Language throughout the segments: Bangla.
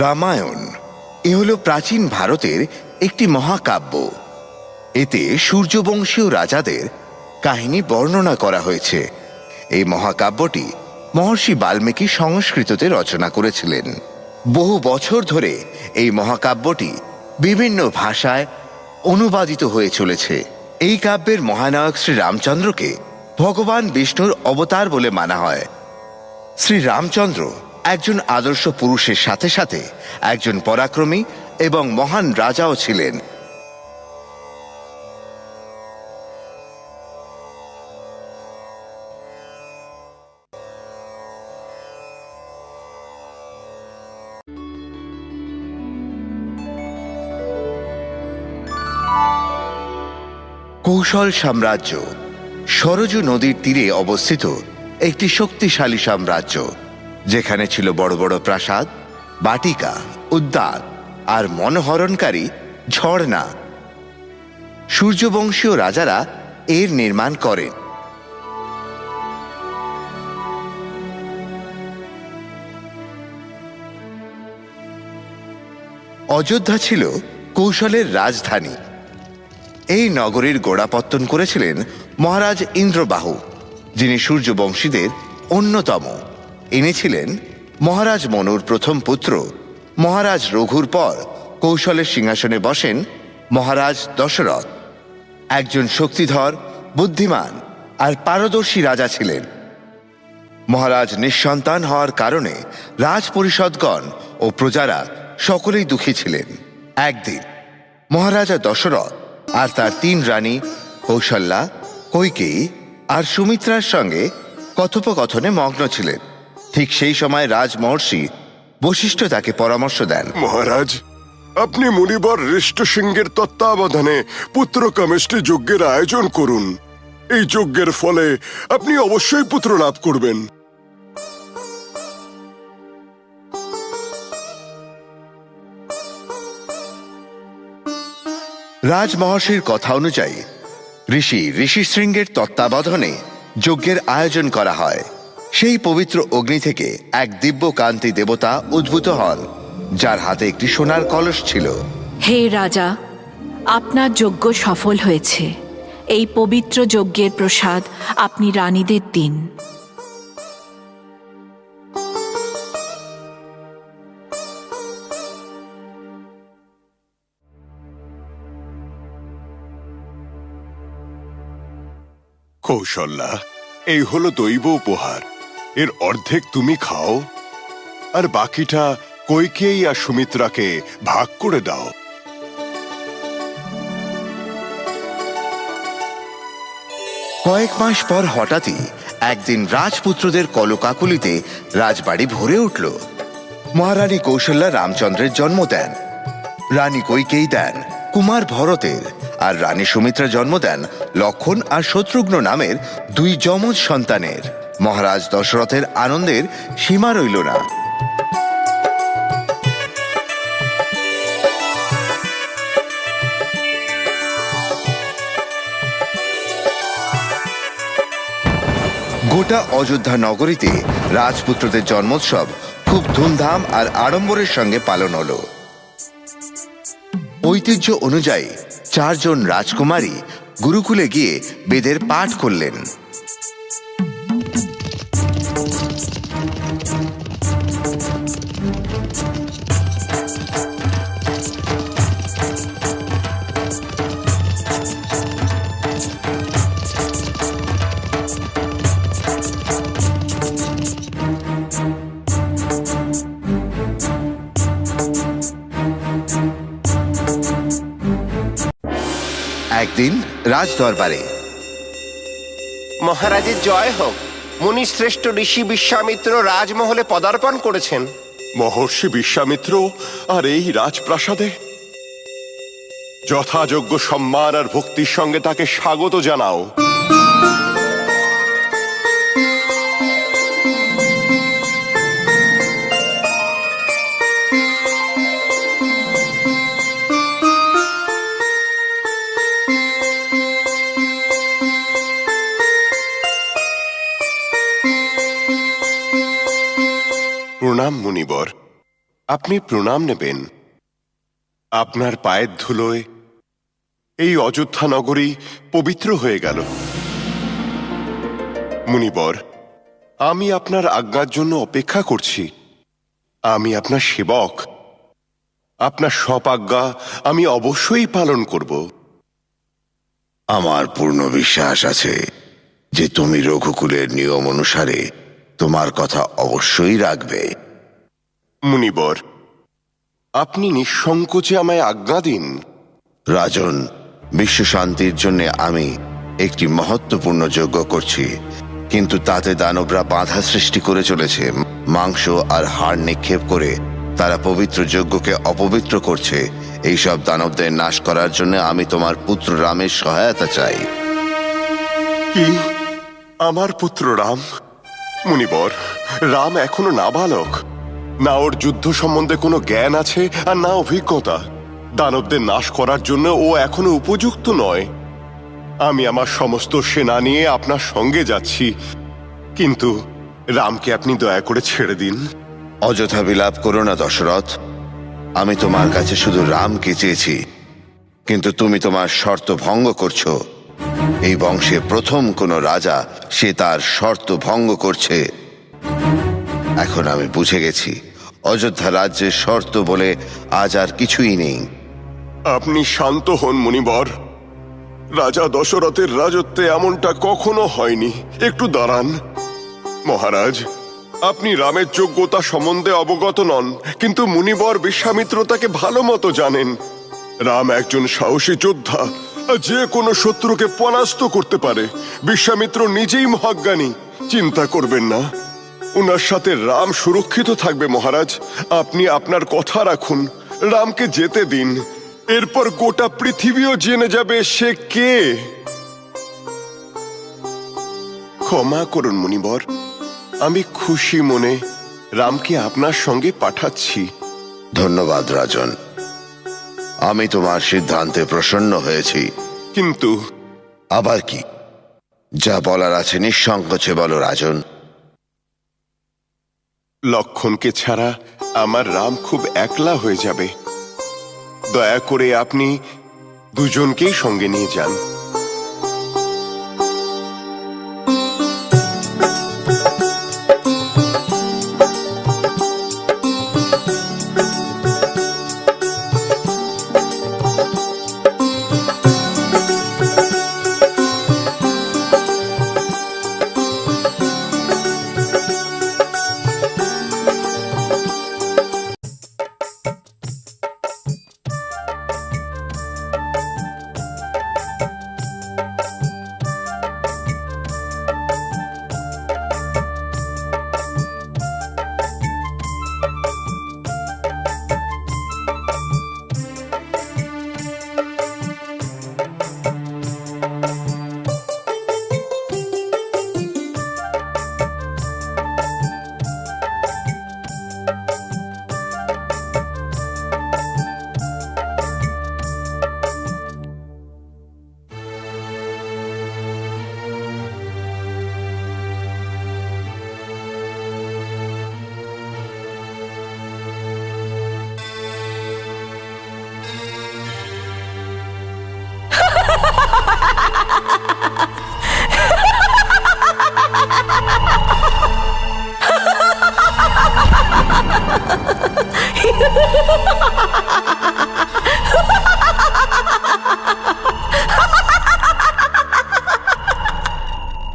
রামায়ণ এ হল প্রাচীন ভারতের একটি মহাকাব্য। এতে সূর্যবংশীয় রাজাদের কাহিনী বর্ণনা করা হয়েছে। এই মহাকাব্যটি মহর্ষি বাল্মীকি সংস্কৃততে রচনা করেছিলেন। বহু বছর ধরে এই মহাকাব্যটি বিভিন্ন ভাষায় অনুবাদিত হয়ে চলেছে। এই কাব্যের মহানায়ক শ্রী রামচন্দ্রকে ভগবান বিষ্ণুর অবতার বলে মানা হয়। শ্রী রামচন্দ্র একজন আদর্শ পুরুষের সাথে সাথে একজন পরাক্রমী এবং মহান রাজাও ছিলেন। কৌশল সাম্রাজ্য সরজু নদীর তীরে অবস্থিত একটি শক্তিশালী সাম্রাজ্য, যেখানে ছিল বড় বড় প্রাসাদ, বাটিকা, উদ্যান আর মনোহরণকারী ঝর্ণা। সূর্যবংশীয় রাজারা এর নির্মাণ করেন। অযোধ্যা ছিল কৌশলের রাজধানী। এই নগরীর গোড়াপত্তন করেছিলেন মহারাজ ইন্দ্রবাহু, যিনি সূর্যবংশীদের অন্যতম। ইনি ছিলেন মহারাজ মনুর প্রথম পুত্র। মহারাজ রঘুর পর কৌশলের সিংহাসনে বসেন মহারাজ দশরথ। একজন শক্তিধর, বুদ্ধিমান আর পারদর্শী রাজা ছিলেন। মহারাজ নিঃসন্তান হওয়ার কারণে রাজপরিষদগণ ও প্রজারা সকলেই দুঃখী ছিলেন। একদিন মহারাজা দশরথ আর তার তিন রানী কৌশল্যা, কৈকেয়ী আর সুমিত্রার সঙ্গে কথোপকথনে মগ্ন ছিলেন। ঠিক সেই সময় রাজমহর্ষি বশিষ্ঠ তাকে পরামর্শ দেন। মহারাজ, আপনি মুনিবর ঋষ্টসিংহের তত্ত্বাবধানে পুত্র কামেষ্টি যজ্ঞের আয়োজন করুন। এই যজ্ঞের ফলে আপনি অবশ্যই পুত্র লাভ করবেন। রাজমহর্ষির কথা অনুযায়ী ঋষিশৃঙ্গের তত্ত্বাবধানে যজ্ঞের আয়োজন করা হয়। সেই পবিত্র অগ্নি থেকে এক দিব্য কান্তি দেবতা উদ্ভূত হন, যার হাতে একটি সোনার কলস ছিল। হে রাজা, আপনার যজ্ঞ সফল হয়েছে। এই পবিত্র যজ্ঞের প্রসাদ আপনি রানীদের দিন। কৌশল্যা, এই হলো দৈব উপহার। এর অর্ধেক তুমি খাও, আর বাকিটা কৈকেয়ী আর সুমিত্রাকে ভাগ করে দাও। কয়েক মাস পর হঠাৎই একদিন রাজপুত্রদের কলকাকুলিতে রাজবাড়ি ভরে উঠল। মহারানী কৌশল্যা রামচন্দ্রের জন্ম দেন, রানী কৈকেয়ী দেন কুমার ভরতের, আর রানী সুমিত্রা জন্ম দেন লক্ষণ আর শত্রুঘ্ন নামের দুই যমজ সন্তানের। মহারাজ দশরথের আনন্দের সীমা রইল না। গোটা অযোধ্যা নগরীতে রাজপুত্রদের জন্মোৎসব খুব ধুমধাম আর আড়ম্বরের সঙ্গে পালন হলো। ঐতিহ্য অনুযায়ী 4 জন রাজকুমারী গুরুকুলে গিয়ে বেদের পাঠ করলেন। একদিন রাজদরবারে মহারাজের জয় হোক। মুনিশ্রেষ্ঠ ঋষি বিশ্বামিত্র রাজমহলে পদার্পণ করেছেন। মহর্ষি বিশ্বামিত্র আর এই রাজপ্রাসাদে যথাযোগ্য সম্মান আর ভক্তির সঙ্গে তাকে স্বাগত জানাও। প্রণাম মুনিবর। আপনি প্রণাম নেবেন। আপনার পায়ের ধুলোয় এই অযোধ্যা নগরী পবিত্র হয়ে গেল। মুনিবর, আমি আপনার আজ্ঞার জন্য অপেক্ষা করছি। আমি আপনার সেবক। আপনার সব আজ্ঞা আমি অবশ্যই পালন করব। আমার পূর্ণ বিশ্বাস আছে যে তুমি রঘুকুলের নিয়ম অনুসারে তোমার কথা অবশ্যই রাখবে। মুনিবর, আপনি নিঃসংকোচে আমায় আজ্ঞা দিন। রাজন, বিশ্ব শান্তির জন্য আমি একটি মহত্বপূর্ণ যজ্ঞ করছি, কিন্তু তাতে দানবরা বাধা সৃষ্টি করে চলেছে। মাংস আর হাড় নিক্ষেপ করে তারা পবিত্র যজ্ঞকে অপবিত্র করছে। এইসব দানবদের নাশ করার জন্য আমি তোমার পুত্র রামের সহায়তা চাই। কি? আমার পুত্র রাম? মুনিবর, রাম এখনো নাবালক। না ওর যুদ্ধ সম্বন্ধে কোনো জ্ঞান আছে, আর না অভিজ্ঞতা। দানবদের নাশ করার জন্য ও এখনো উপযুক্ত নয়। আমি আমার সমস্ত সেনা নিয়ে আপনার সঙ্গে যাচ্ছি, কিন্তু রামকে আপনি দয়া করে ছেড়ে দিন। অযথা বিলাপ করো না দশরথ। আমি তোমার কাছে শুধু রামকে চেয়েছি, কিন্তু তুমি তোমার শর্ত ভঙ্গ করছো। এই বংশে প্রথম কোনো রাজা সে তার শর্ত ভঙ্গ করছে। এখন আমি বুঝে গেছি অযোধ্যা রাজ্যের শর্ত বলে আজ আর কিছুই নেই। আপনি শান্ত হন মুনিবর। রাজা দশরথের রাজত্বে এমনটা কখনো হয়নি। একটু দাঁড়ান। মহারাজ, আপনি রামের যোগ্যতা সম্বন্ধে অবগত নন, কিন্তু মুনিবর বিশ্বামিত্র তাকে ভালো মতো জানেন। রাম একজন সাহসী যোদ্ধা, যে কোনো শত্রুকে পরাস্ত করতে পারে। বিশ্বামিত্র নিজেই মহাজ্ঞানী। চিন্তা করবেন না, উনার সাথে রাম সুরক্ষিত থাকবে। মহারাজ, আপনি আপনার কথা রাখুন, রামকে যেতে দিন। এরপর গোটা পৃথিবীও জেনে যাবে সে কে। ক্ষমা করুন মুনিবর, আমি খুশি মনে রামকে আপনার সঙ্গে পাঠাচ্ছি। ধন্যবাদ রাজন, আমি তোমার সিদ্ধান্তে প্রসন্ন হয়েছি। কিন্তু আবার কি? যা বলার আছে নিঃসংকোচে বলো রাজন। লক্ষণকে ছাড়া আমার রাম খুব একলা হয়ে যাবে। দয়া করে আপনি দুজনকেই সঙ্গে নিয়ে যান।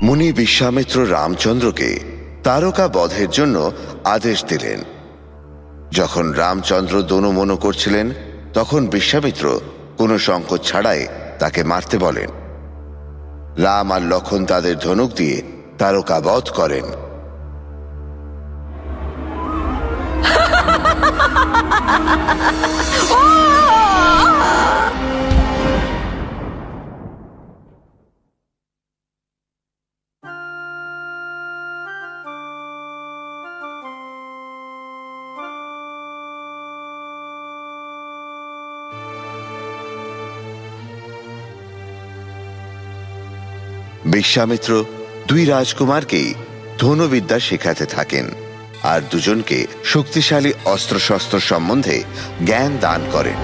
মুনি বিশ্বামিত্র রামচন্দ্রকে তারকা বধের জন্য আদেশ দিলেন। যখন রামচন্দ্র দনুমনু করছিলেন, তখন বিশ্বামিত্র কোনো সংকোচ ছাড়াই তাকে মারতে বলেন। রাম আর লক্ষণ তাদের ধনুক দিয়ে তারকা বধ করেন। বিশ্বামিত্র দুই রাজকুমারকেই ধনুবিদ্যা শেখাতে থাকেন। আর দুজনকে শক্তিশালী অস্ত্রশস্ত্র সম্বন্ধে জ্ঞান দান করেন।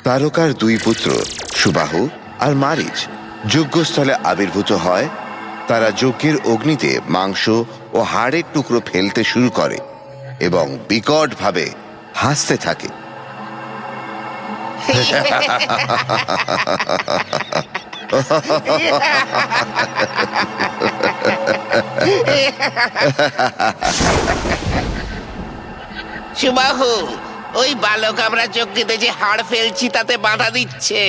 তারকার দুই পুত্র সুবাহু আর মারিচ যজ্ঞস্থলে আবির্ভূত হয়। তারা যজ্ঞের অগ্নিতে মাংস ও হাড়ের টুকরো ফেলতে শুরু করে এবং বিকটভাবে হাসতে থাকে। সুবাহু, ওই বালক আমরা যজ্ঞেতে যে হাড় ফেলছি তাতে বাধা দিচ্ছে।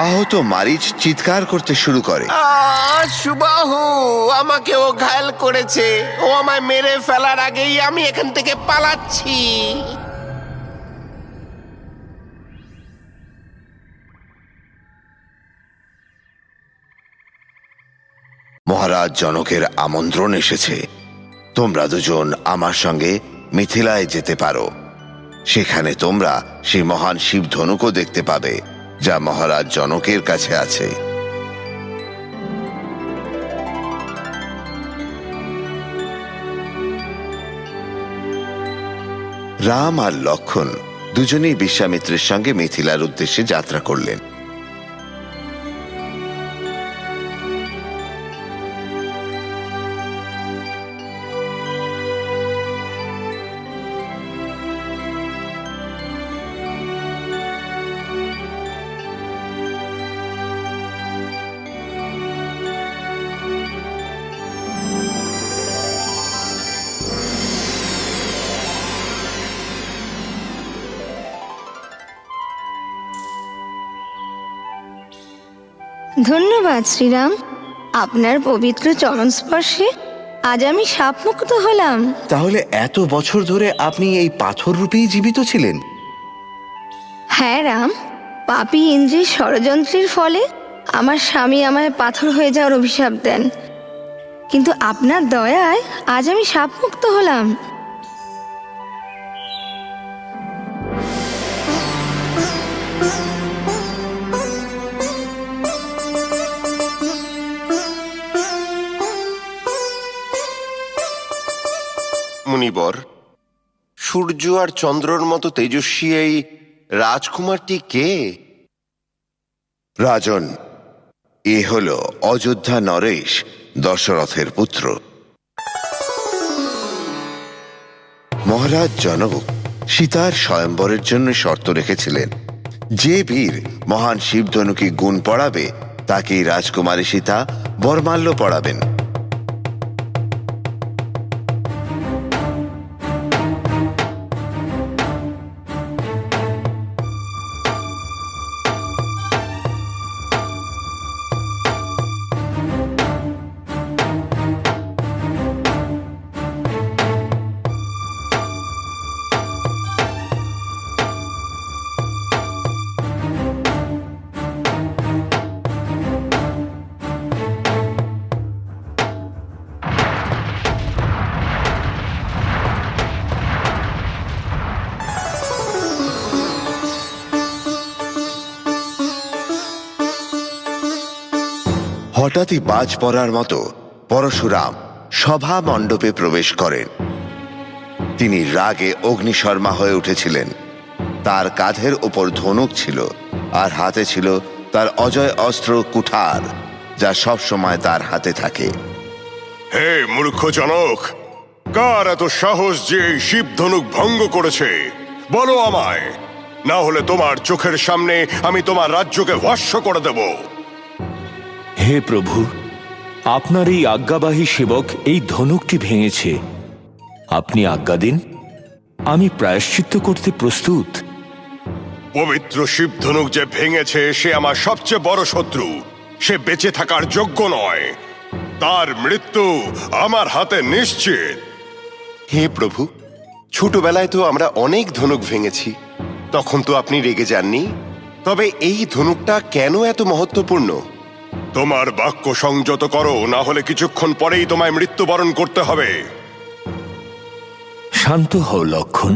আহত মারিচ চিৎকার করতে শুরু করে। সুবাহু, আমাকে ও ঘায়েল করেছে। ও আমায় মেরে ফেলার আগেই আমি এখান থেকে পালাচ্ছি। মহারাজ জনকের আমন্ত্রণ এসেছে। তোমরা দুজন আমার সঙ্গে মিথিলায় যেতে পারো। সেখানে তোমরা সেই মহান শিব ধনুকও দেখতে পাবে যা মহারাজ জনকের কাছে আছে। রাম আর লক্ষণ দুজনেই বিশ্বামিত্রের সঙ্গে মিথিলার উদ্দেশ্যে যাত্রা করলেন। ধন্যবাদ শ্রীরাম, আপনার পবিত্র চরণ স্পর্শে আজ আমি শাপমুক্ত হলাম। তাহলে এত বছর ধরে আপনি এই পাথর রূপেই জীবিত ছিলেন? হ্যাঁ রাম, পাপী ইন্দ্রের ষড়যন্ত্রের ফলে আমার স্বামী আমায় পাথর হয়ে যাওয়ার অভিশাপ দেন, কিন্তু আপনার দয়ায় আজ আমি শাপমুক্ত হলাম। মুনিবর, সূর্য আর চন্দ্রর মতো তেজস্বী এই রাজকুমারটি কে? রাজন, এ হল অযোধ্যা নরেশ, দশরথের পুত্র। মহারাজ জনক সীতার স্বয়ম্বরের জন্য শর্ত রেখেছিলেন, যে বীর মহান শিবধনুকে গুণ পড়াবে তাকেই রাজকুমারী সীতা বরমাল্য পড়াবেন। হঠাৎই বাজ পড়ার মতো পরশুরাম সভা মণ্ডপে প্রবেশ করেন। তিনি রাগে অগ্নিশর্মা হয়ে উঠেছিলেন। তার কাঁধের ওপর ধনুক ছিল আর হাতে ছিল তার অজয় অস্ত্র কুঠার, যা সব সময় তার হাতে থাকে। হে মূর্খ জনক, কার এত সাহস যে এই শিব ধনুক ভঙ্গ করেছে? বলো আমায়, না হলে তোমার চোখের সামনে আমি তোমার রাজ্যকে ভস্ম করে দেব। হে প্রভু, আপনার এই আজ্ঞাবাহী সেবক এই ধনুকটি ভেঙেছে। আপনি আজ্ঞা দিন, আমি প্রায়শ্চিত্ত করতে প্রস্তুত। পবিত্র শিব ধনুক যে ভেঙেছে সে আমার সবচেয়ে বড় শত্রু। সে বেঁচে থাকার যোগ্য নয়। তার মৃত্যু আমার হাতে নিশ্চিত। হে প্রভু, ছোটবেলায় তো আমরা অনেক ধনুক ভেঙেছি, তখন তো আপনি রেগে যাননি। তবে এই ধনুকটা কেন এত মহত্বপূর্ণ? তোমার বাক্য সংযত করো, না হলে কিছুক্ষণ পরেই তোমায় মৃত্যুবরণ করতে হবে। শান্ত হও লক্ষণ।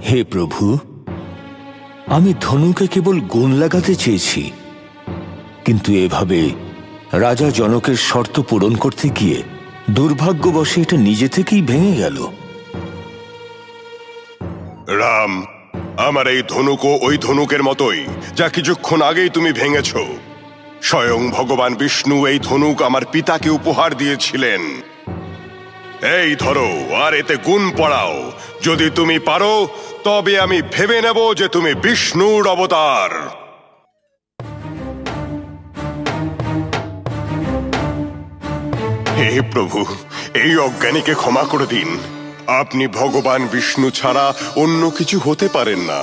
হে প্রভু, আমি ধনুকে কেবল গুণ লাগাতে চেয়েছি, কিন্তু এভাবে রাজা জনকের শর্ত পূরণ করতে গিয়ে দুর্ভাগ্যবশে এটা নিজে থেকেই ভেঙে গেল। রাম, আমার এই ধনুকও ওই ধনুকের মতোই, যা কিছুক্ষণ আগেই তুমি ভেঙেছ। স্বয়ং ভগবান বিষ্ণু এই ধনুক আমার পিতাকে উপহার দিয়েছিলেন। এই ধরো, আর এতে গুণ পড়াও। যদি তুমি পারো, তবে আমি ভেবে নেব যে তুমি বিষ্ণুর অবতার। হে প্রভু, এই অজ্ঞানীকে ক্ষমা করে দিন। আপনি ভগবান বিষ্ণু ছাড়া অন্য কিছু হতে পারেন না।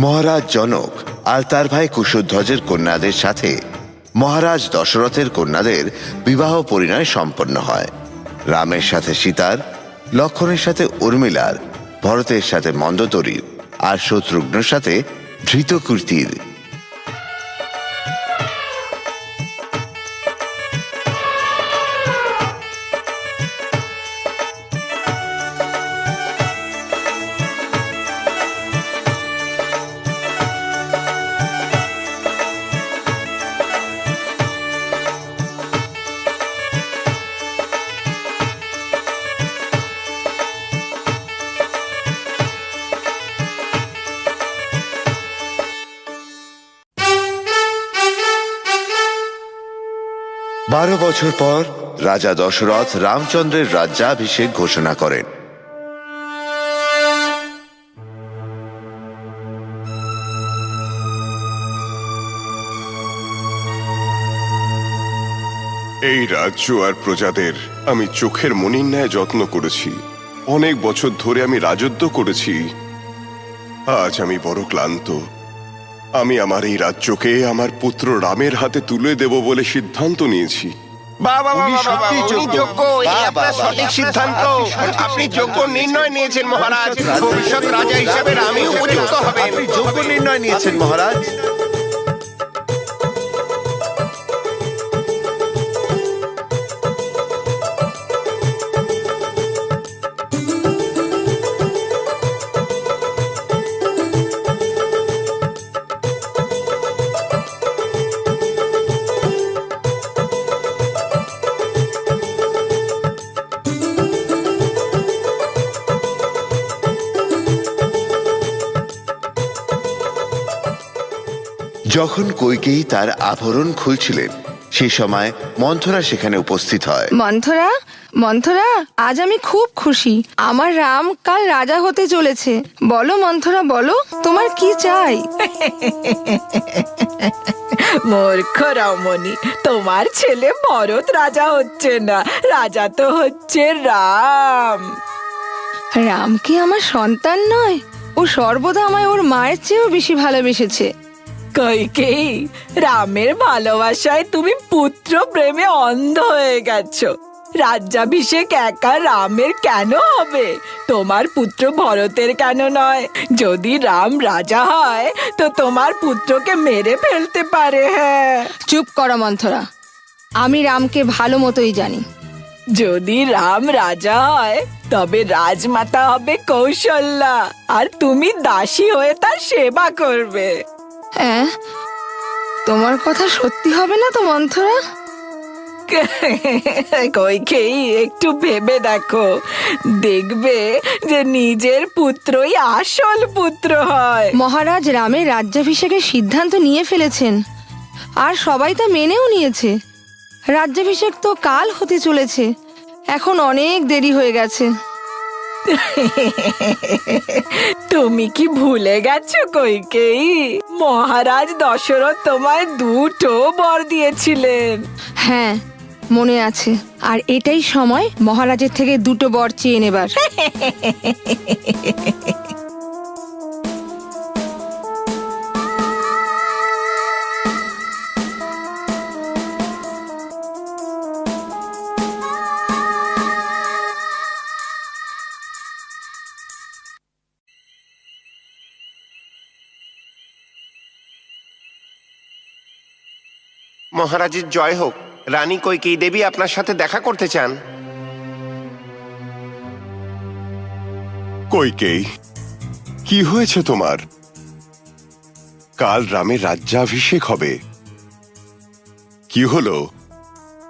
মহারাজ জনক আর তার ভাই কুশধ্বজের কন্যাদের সাথে মহারাজ দশরথের কন্যাদের বিবাহ পরিণয় সম্পন্ন হয়। রামের সাথে সীতার, লক্ষ্মণের সাথে উর্মিলার, ভরতের সাথে মন্দতরীর আর শত্রুঘ্নের সাথে ধৃতকীর্তির। বারো বছর পর রাজা দশরথ রামচন্দ্রের রাজ্যাভিষেক ঘোষণা করেন। এই রাজ্য আর প্রজাদের আমি চোখের মনির ন্যায় যত্ন করেছি। অনেক বছর ধরে আমি রাজত্ব করেছি। আজ আমি বড় ক্লান্ত। আমি আমার এই রাজ্যকে আমার পুত্র রামের হাতে তুলে দেব বলে সিদ্ধান্ত নিয়েছি। বাবা উনি যোগ্য, এই আপনার সঠিক সিদ্ধান্ত। আপনি যোগ্য নির্ণয় নিয়েছেন মহারাজ। ভবিষ্যৎ রাজা হিসেবে রামই উপযুক্ত হবেন। আপনি যোগ্য নির্ণয় নিয়েছেন মহারাজ। যখন কইকেয়ী তার আভরণ খুলছিলেন, সেই সময় মন্থরা সেখানে উপস্থিত হয়। মন্থরা, মন্থরা, আজ আমি খুব খুশি। আমার রাম কাল রাজা হতে চলেছে। বলো মন্থরা, বলো তোমার কি চাই? মূর্খ রমণী, তোমার ছেলে ভরত রাজা হচ্ছে না, রাজা তো হচ্ছে রাম। রাম কি আমার সন্তান নয়? ও সর্বদা আমায় ওর মায়ের চেয়েও বেশি ভালোবেসেছে। কইকেয়ী, রামের ভালোবাসায় তুমি পুত্র প্রেমে অন্ধ হয়ে গেছো। রাজ্যাভিষেক একা রামের কেন হবে? তোমার পুত্র ভরতের কেন নয়? যদি রাম রাজা হয় তো তোমার পুত্রকে মেরে ফেলতে পারে। হ্যাঁ, চুপ করো মন্থরা, আমি রামকে ভালো মতোই জানি। যদি রাম রাজা হয় তবে রাজমাতা হবে কৌশল্যা, আর তুমি দাসী হয়ে তার সেবা করবে। হ্যাঁ, তোমার কথা সত্যি হবে না তো মন্থরা? কইকেয়ী, একটু ভেবে দেখো, দেখবে যে নিজের পুত্রই আসল পুত্র হয়। মহারাজ রামের রাজ্যাভিষেকের সিদ্ধান্ত নিয়ে ফেলেছেন, আর সবাই তা মেনেও নিয়েছে। রাজ্যাভিষেক তো কাল হতে চলেছে, এখন অনেক দেরি হয়ে গেছে। তুমি কি ভুলে গেছো কইকেয়ী? মহারাজ দশরথ তোমায় দুটো বর দিয়েছিলেন। হ্যাঁ, মনে আছে। আর এটাই সময় মহারাজের থেকে দুটো বর চেয়ে নেবার। মহারাজের জয় হোক। রানী কৈকেয়ী দেবী আপনার সাথে দেখা করতে চান। কৈকেয়ী, কি হয়েছে তোমার? কাল রামের রাজ্যাভিষেক হবে। কি হলো?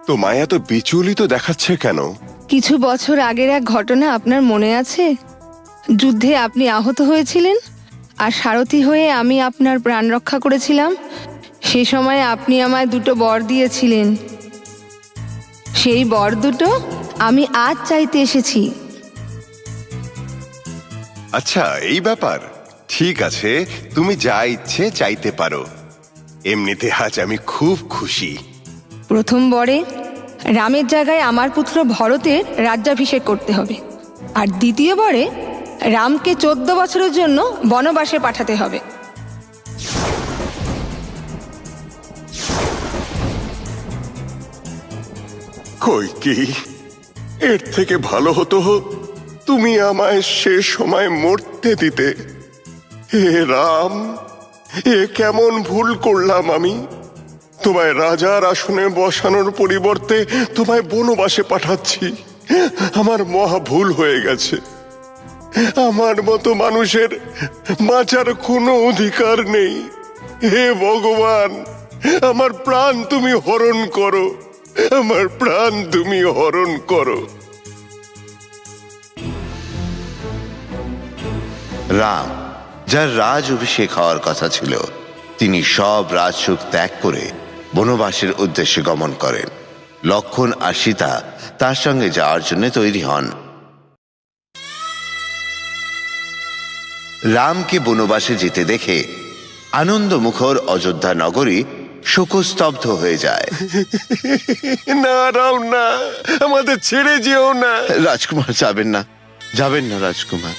তোমায় এত বিচলিত দেখাচ্ছে কেন? কিছু বছর আগের এক ঘটনা আপনার মনে আছে? যুদ্ধে আপনি আহত হয়েছিলেন আর সারথি হয়ে আমি আপনার প্রাণ রক্ষা করেছিলাম। সে সময় আপনি আমায় দুটো বর দিয়েছিলেন। সেই বর দুটো আমি আজ চাইতে এসেছি। আচ্ছা, এই ব্যাপার। ঠিক আছে, তুমি যা ইচ্ছে চাইতে পারো। এমনিতে আজ আমি খুব খুশি। প্রথম বরে রামের জায়গায় আমার পুত্র ভরতের রাজ্যাভিষেক করতে হবে, আর দ্বিতীয় বরে রামকে 14 বছরের জন্য বনবাসে পাঠাতে হবে। কৈকেয়ী, এর থেকে ভালো হতো তুমি আমায় সে সময় মরতে দিতে। হে রাম, এ কেমন ভুল করলাম আমি! তোমায় রাজার আসনে বসানোর পরিবর্তে তোমায় বনবাসে পাঠাচ্ছি। আমার মহা ভুল হয়ে গেছে। আমার মতো মানুষের বাঁচার কোনো অধিকার নেই। হে ভগবান, আমার প্রাণ তুমি হরণ করো, আমার প্রাণ তুমি হরণ করো। রাম, যার রাজ অভিষেক হওয়ার কথা ছিল, তিনি সব রাজসুখ ত্যাগ করে বনবাসের উদ্দেশ্যে গমন করেন। লক্ষ্মণ আর সীতা তার সঙ্গে যাওয়ার জন্য তৈরি হন। রামকে বনবাসে যেতে দেখে আনন্দমুখর অযোধ্যা নগরী শোকস্তব্ধ হয়ে যায়। না রাম, না, আমাদের ছেড়ে যেও না। রাজকুমার, যাবেন না, যাবেন না রাজকুমার।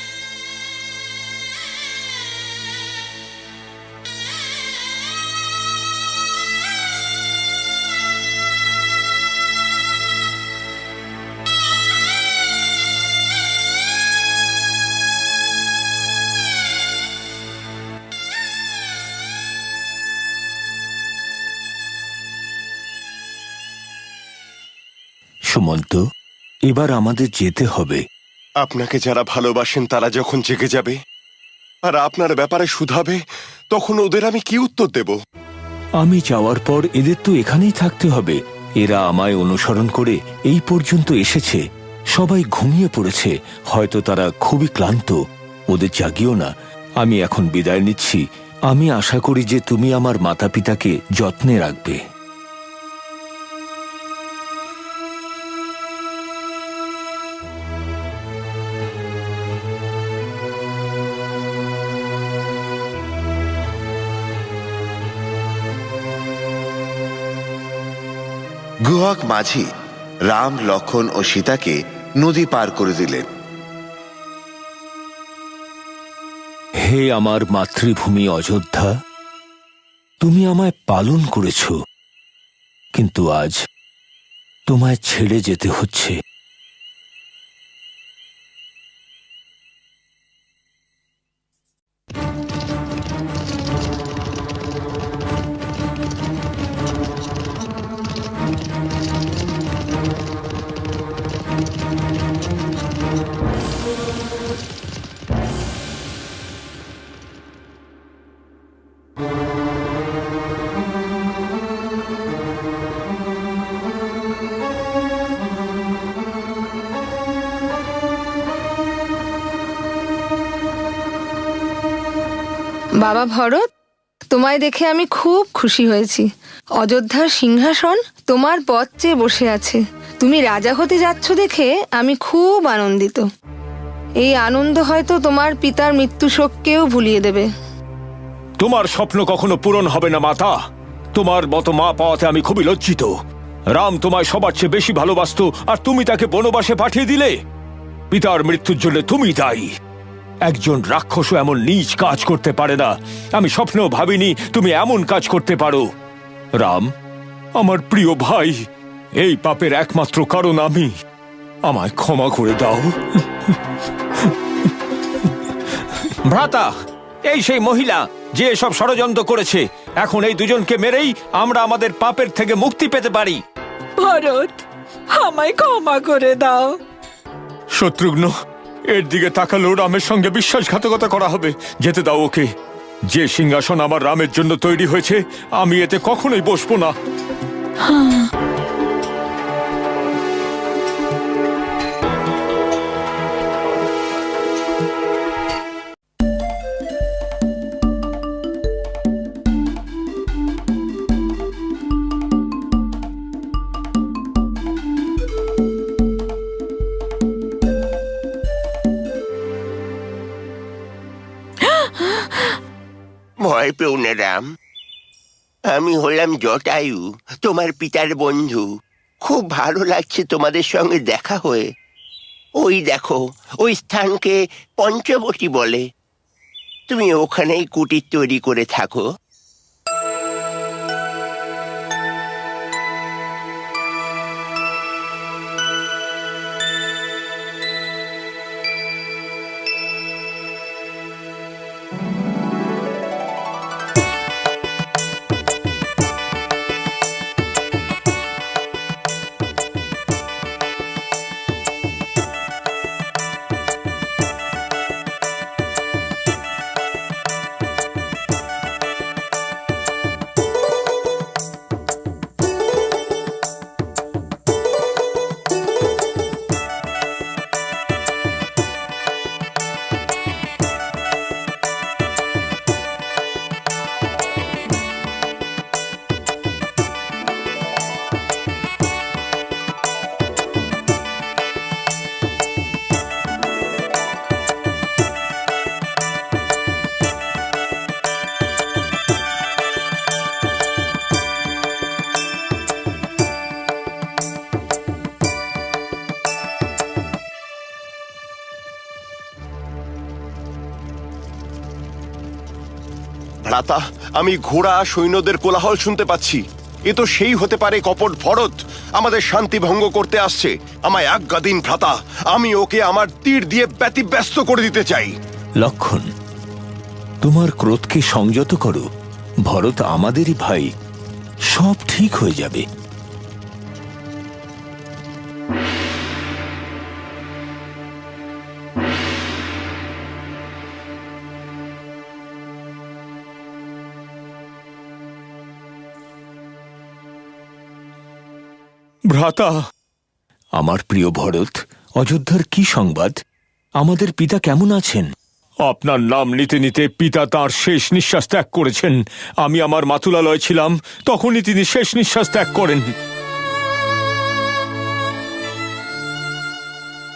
সুমন্ত, এবার আমাদের যেতে হবে। আপনাকে যারা ভালোবাসেন তারা যখন জেগে যাবে আর আপনার ব্যাপারে শুধাবে, তখন ওদের আমি কি উত্তর দেব? আমি যাওয়ার পর এদের তো এখানেই থাকতে হবে। এরা আমায় অনুসরণ করে এই পর্যন্ত এসেছে। সবাই ঘুমিয়ে পড়েছে, হয়তো তারা খুবই ক্লান্ত। ওদের জাগিও না। আমি এখন বিদায় নিচ্ছি। আমি আশা করি যে তুমি আমার মাতা পিতাকে যত্নে রাখবে। গুহক মাঝি রাম, লক্ষ্মণ ও সীতাকে নদী পার করে দিলেন। হে আমার মাতৃভূমি অযোধ্যা, তুমি আমায় পালন করেছ, কিন্তু আজ তোমায় ছেড়ে যেতে হচ্ছে। বাবা ভরত, তোমায় দেখে আমি খুব খুশি হয়েছি। অযোধ্যার সিংহাসন তোমার পথ চেয়ে বসে আছে। তুমি রাজা হতে যাচ্ছ দেখে আমি খুব আনন্দিত। এই আনন্দ হয়তো তোমার পিতার মৃত্যু শোককেও ভুলিয়ে দেবে। তোমার স্বপ্ন কখনো পূরণ হবে না মাতা। তোমার মতো মা পাওয়াতে আমি খুবই লজ্জিত। রাম তোমায় সবার চেয়ে বেশি ভালোবাসতো, আর তুমি তাকে বনবাসে পাঠিয়ে দিলে। পিতার মৃত্যুর জন্য তুমি দায়ী। একজন রাক্ষসও এমন নীচ কাজ করতে পারে না। আমি স্বপ্নেও ভাবিনি তুমি এমন কাজ করতে পারো। রাম, আমার প্রিয় ভাই, এই পাপের একমাত্র কারণ আমি। আমায় ক্ষমা করে দাও। ভ্রাতা, এই সেই মহিলা যে এসব ষড়যন্ত্র করেছে। এখন এই দুজনকে মেরেই আমরা আমাদের পাপের থেকে মুক্তি পেতে পারি। ভরত, আমায় ক্ষমা করে দাও। শত্রুঘ্ন, এর দিকে তাকালেও রামের সঙ্গে বিশ্বাসঘাতকতা করা হবে। যেতে দাও ওকে। যে সিংহাসন আমার রামের জন্য তৈরি হয়েছে, আমি এতে কখনোই বসবো না। ভয় পেও না রাম, আমি হলাম জটায়ু, তোমার পিতার বন্ধু। খুব ভালো লাগছে তোমাদের সঙ্গে দেখা হয়ে। ওই দেখো, ওই স্থানকে পঞ্চবটী বলে। তুমি ওখানেই কুটির তৈরি করে থাকো। ভ্রাতা, আমি ঘোড়া সৈন্যদের কোলাহল শুনতে পাচ্ছি। এ তো সেই হতে পারে কপট ভরত, আমাদের শান্তি ভঙ্গ করতে আসছে। আমায় আজ্ঞা দিন ভ্রাতা, আমি ওকে আমার তীর দিয়ে ব্যতিব্যস্ত করে দিতে চাই। লক্ষণ, তোমার ক্রোধকে সংযত করো। ভরত আমাদেরই ভাই, সব ঠিক হয়ে যাবে। ভ্রাতা, আমার প্রিয় ভরত, অযোধ্যার কি সংবাদ? আমাদের পিতা কেমন আছেন? আপনার নাম নিতে নিতে পিতা তাঁর শেষ নিঃশ্বাস ত্যাগ করেছেন। আমি আমার মাতুলালয়ে ছিলাম, তখনই তিনি শেষ নিঃশ্বাস ত্যাগ করেন।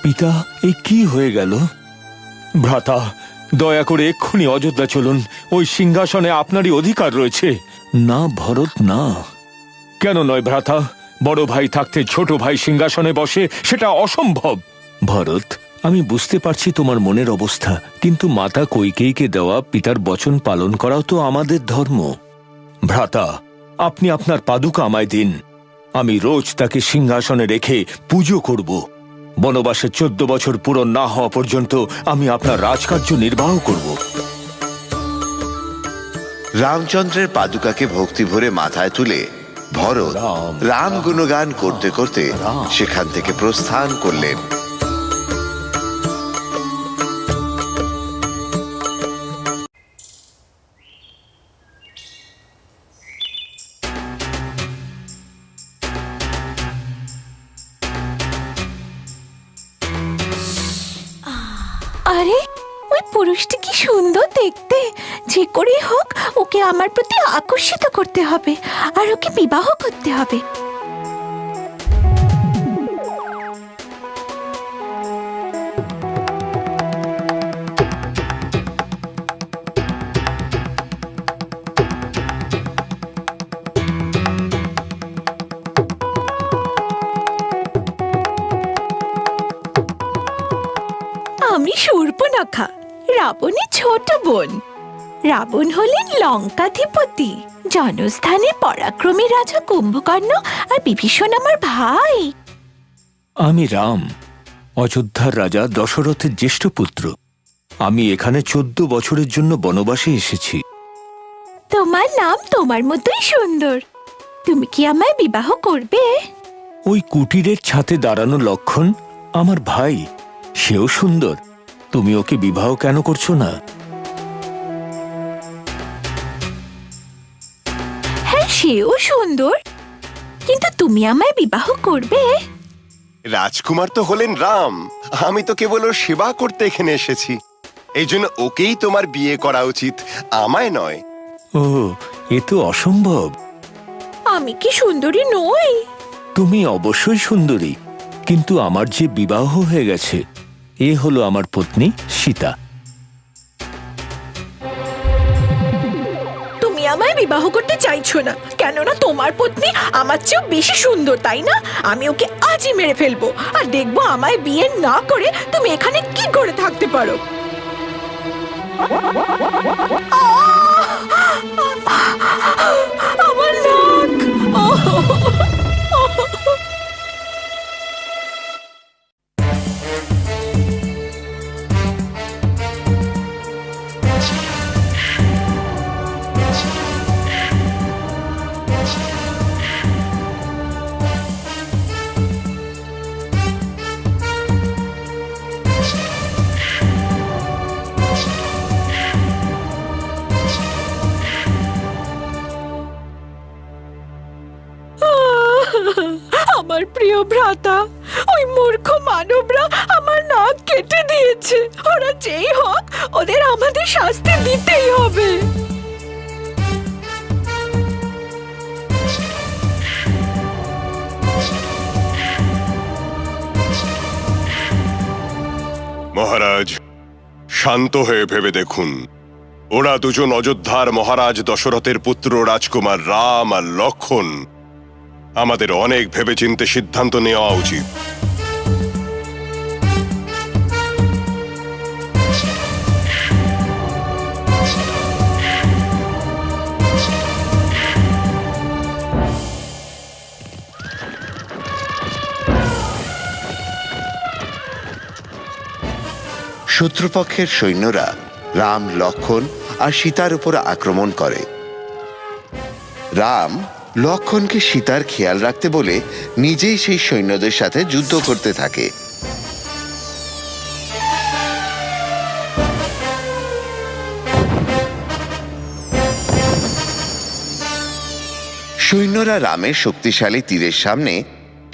পিতা, এ কি হয়ে গেল? ভ্রাতা, দয়া করে এক্ষুনি অযোধ্যা চলুন। ওই সিংহাসনে আপনারই অধিকার রয়েছে। না ভরত, না। কেন নয় ভ্রাতা? বড় ভাই থাকতে ছোট ভাই সিংহাসনে বসে, সেটা অসম্ভব। ভরত, আমি বুঝতে পারছি তোমার মনের অবস্থা, কিন্তু মাতা কৈকেয়ীকে দেওয়া পিতার বচন পালন করাও তো আমাদের ধর্ম। ভ্রাতা, আপনি আপনার পাদুকা আমায় দিন। আমি রোজ তাকে সিংহাসনে রেখে পুজো করব। বনবাসে 14 বছর পূরণ না হওয়া পর্যন্ত আমি আপনার রাজকার্য নির্বাহ করব। রামচন্দ্রের পাদুকাকে ভক্তি ভরে মাথায় তুলে ভরত রাম গুণগান করতে করতে সেখান থেকে প্রস্থান করলেন। আরে, ওই পুরুষটি কি সুন্দর দেখতে! যে করেই হোক ওকে আমার প্রতি আকর্ষিত করতে হবে, আর ওকে বিবাহ করতে হবে। আমি শূর্পণখা, রাবণের ছোট বোন। রাবণ হলেন লঙ্কাধিপতি, জনস্থানে পরাক্রমী রাজা কুম্ভকর্ণ, আর বিভীষণ আমার ভাই। আমি রাম, অযোধ্যার রাজা দশরথের জ্যেষ্ঠ পুত্র। আমি এখানে 14 বছরের জন্য বনবাসে এসেছি। তোমার তোমার নাম তোমার মতোই সুন্দর। তুমি কি আমায় বিবাহ করবে? ওই কুটিরের ছাতে দাঁড়ানো লক্ষণ আমার ভাই, সেও সুন্দর। তুমি ওকে বিবাহ কেন করছো না? হ্যাঁ, সেও সুন্দর, কিন্তু তুমি আমায় বিবাহ করবে? রাজকুমার তো হলেন রাম, আমি তো কেবল ওর সেবা করতে এখানে এসেছি। এই জন্য ওকেই তোমার বিয়ে করা উচিত, আমায় নয়। ও, এ তো অসম্ভব। আমি কি সুন্দরী নই? তুমি অবশ্যই সুন্দরী, কিন্তু আমার যে বিবাহ হয়ে গেছে, এ হলো আমার পত্নী সীতা। তুমি আমায় বিবাহ করতে চাইছো না, কেননা তোমার পত্নী আমার চেয়েও বেশি সুন্দর, তাই না? আমি ওকে আজই মেরে ফেলবো, আর দেখবো আমায় বিয়ে না করে তুমি এখানে কি করে থাকতে পারো। আমার নাক! আমার প্রিয় ভ্রাতা, ওই মূর্খ মানবরা আমার নাক কেটে দিয়েছে। ওরা যেই হোক, ওদের আমাদের শাস্তি দিতেই হবে। মহারাজ, শান্ত হয়ে ভেবে দেখুন। ওরা দুজন অযোধ্যার মহারাজ দশরথের পুত্র রাজকুমার রাম আর লক্ষণ। আমাদের অনেক ভেবেচিন্তে সিদ্ধান্ত নেওয়া উচিত। শত্রুপক্ষের সৈন্যরা রাম, লক্ষণ আর সীতার উপর আক্রমণ করে। রাম লক্ষণকে সীতার খেয়াল রাখতে বলে নিজেই সেই সৈন্যদের সাথে যুদ্ধ করতে থাকে। সৈন্যরা রামের শক্তিশালী তীরের সামনে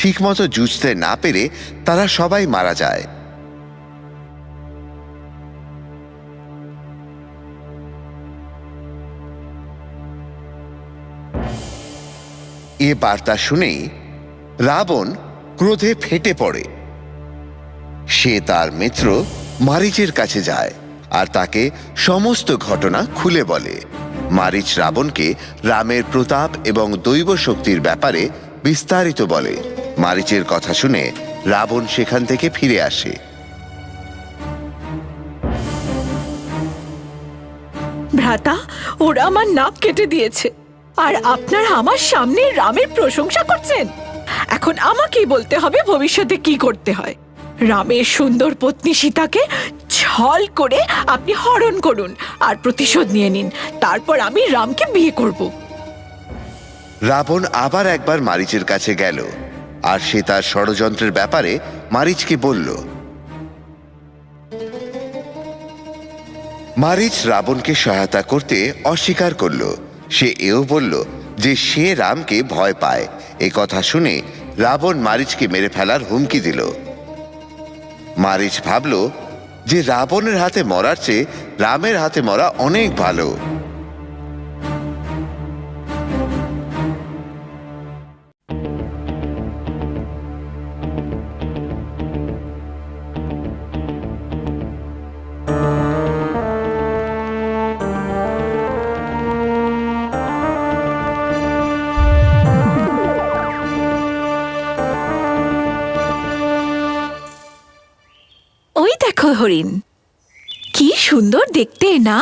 ঠিকমতো যুঝতে না পেরে তারা সবাই মারা যায়। এ বার্তা শুনেই রাবণ ক্রোধে ফেটে পড়ে। সে তার মিত্র মারীচের কাছে যায় আর তাকে সমস্ত ঘটনা খুলে বলে। মারীচ রাবণকে রামের প্রতাপ এবং দৈব শক্তির ব্যাপারে বিস্তারিত বলে। মারীচের কথা শুনে রাবণ সেখান থেকে ফিরে আসে। ভ্রাতা, ওরা আমার নাক কেটে দিয়েছে, আর আপনারা আমার সামনে রামের প্রশংসা করছেন। এখন আমাকেই বলতে হবে ভবিষ্যতে কি করতে হয়। রামের সুন্দর পত্নী সীতাকে ছল করে আপনি হরণ করুন আর প্রতিশোধ নিয়ে নিন। তারপর আমি রামকে বিয়ে করব। রাবণ আবার একবার মারীচের কাছে গেল আর সে তার ষড়যন্ত্রের ব্যাপারে মারীচকে বলল। মারীচ রাবণকে সহায়তা করতে অস্বীকার করল। সে এও বলল যে সে রামকে ভয় পায়। এ কথা শুনে রাবণ মারীচকে মেরে ফেলার হুমকি দিল। মারীচ ভাবল যে রাবণের হাতে মরার চেয়ে রামের হাতে মরা অনেক ভালো। ওই দেখো হরিণ, কি সুন্দর দেখতে না?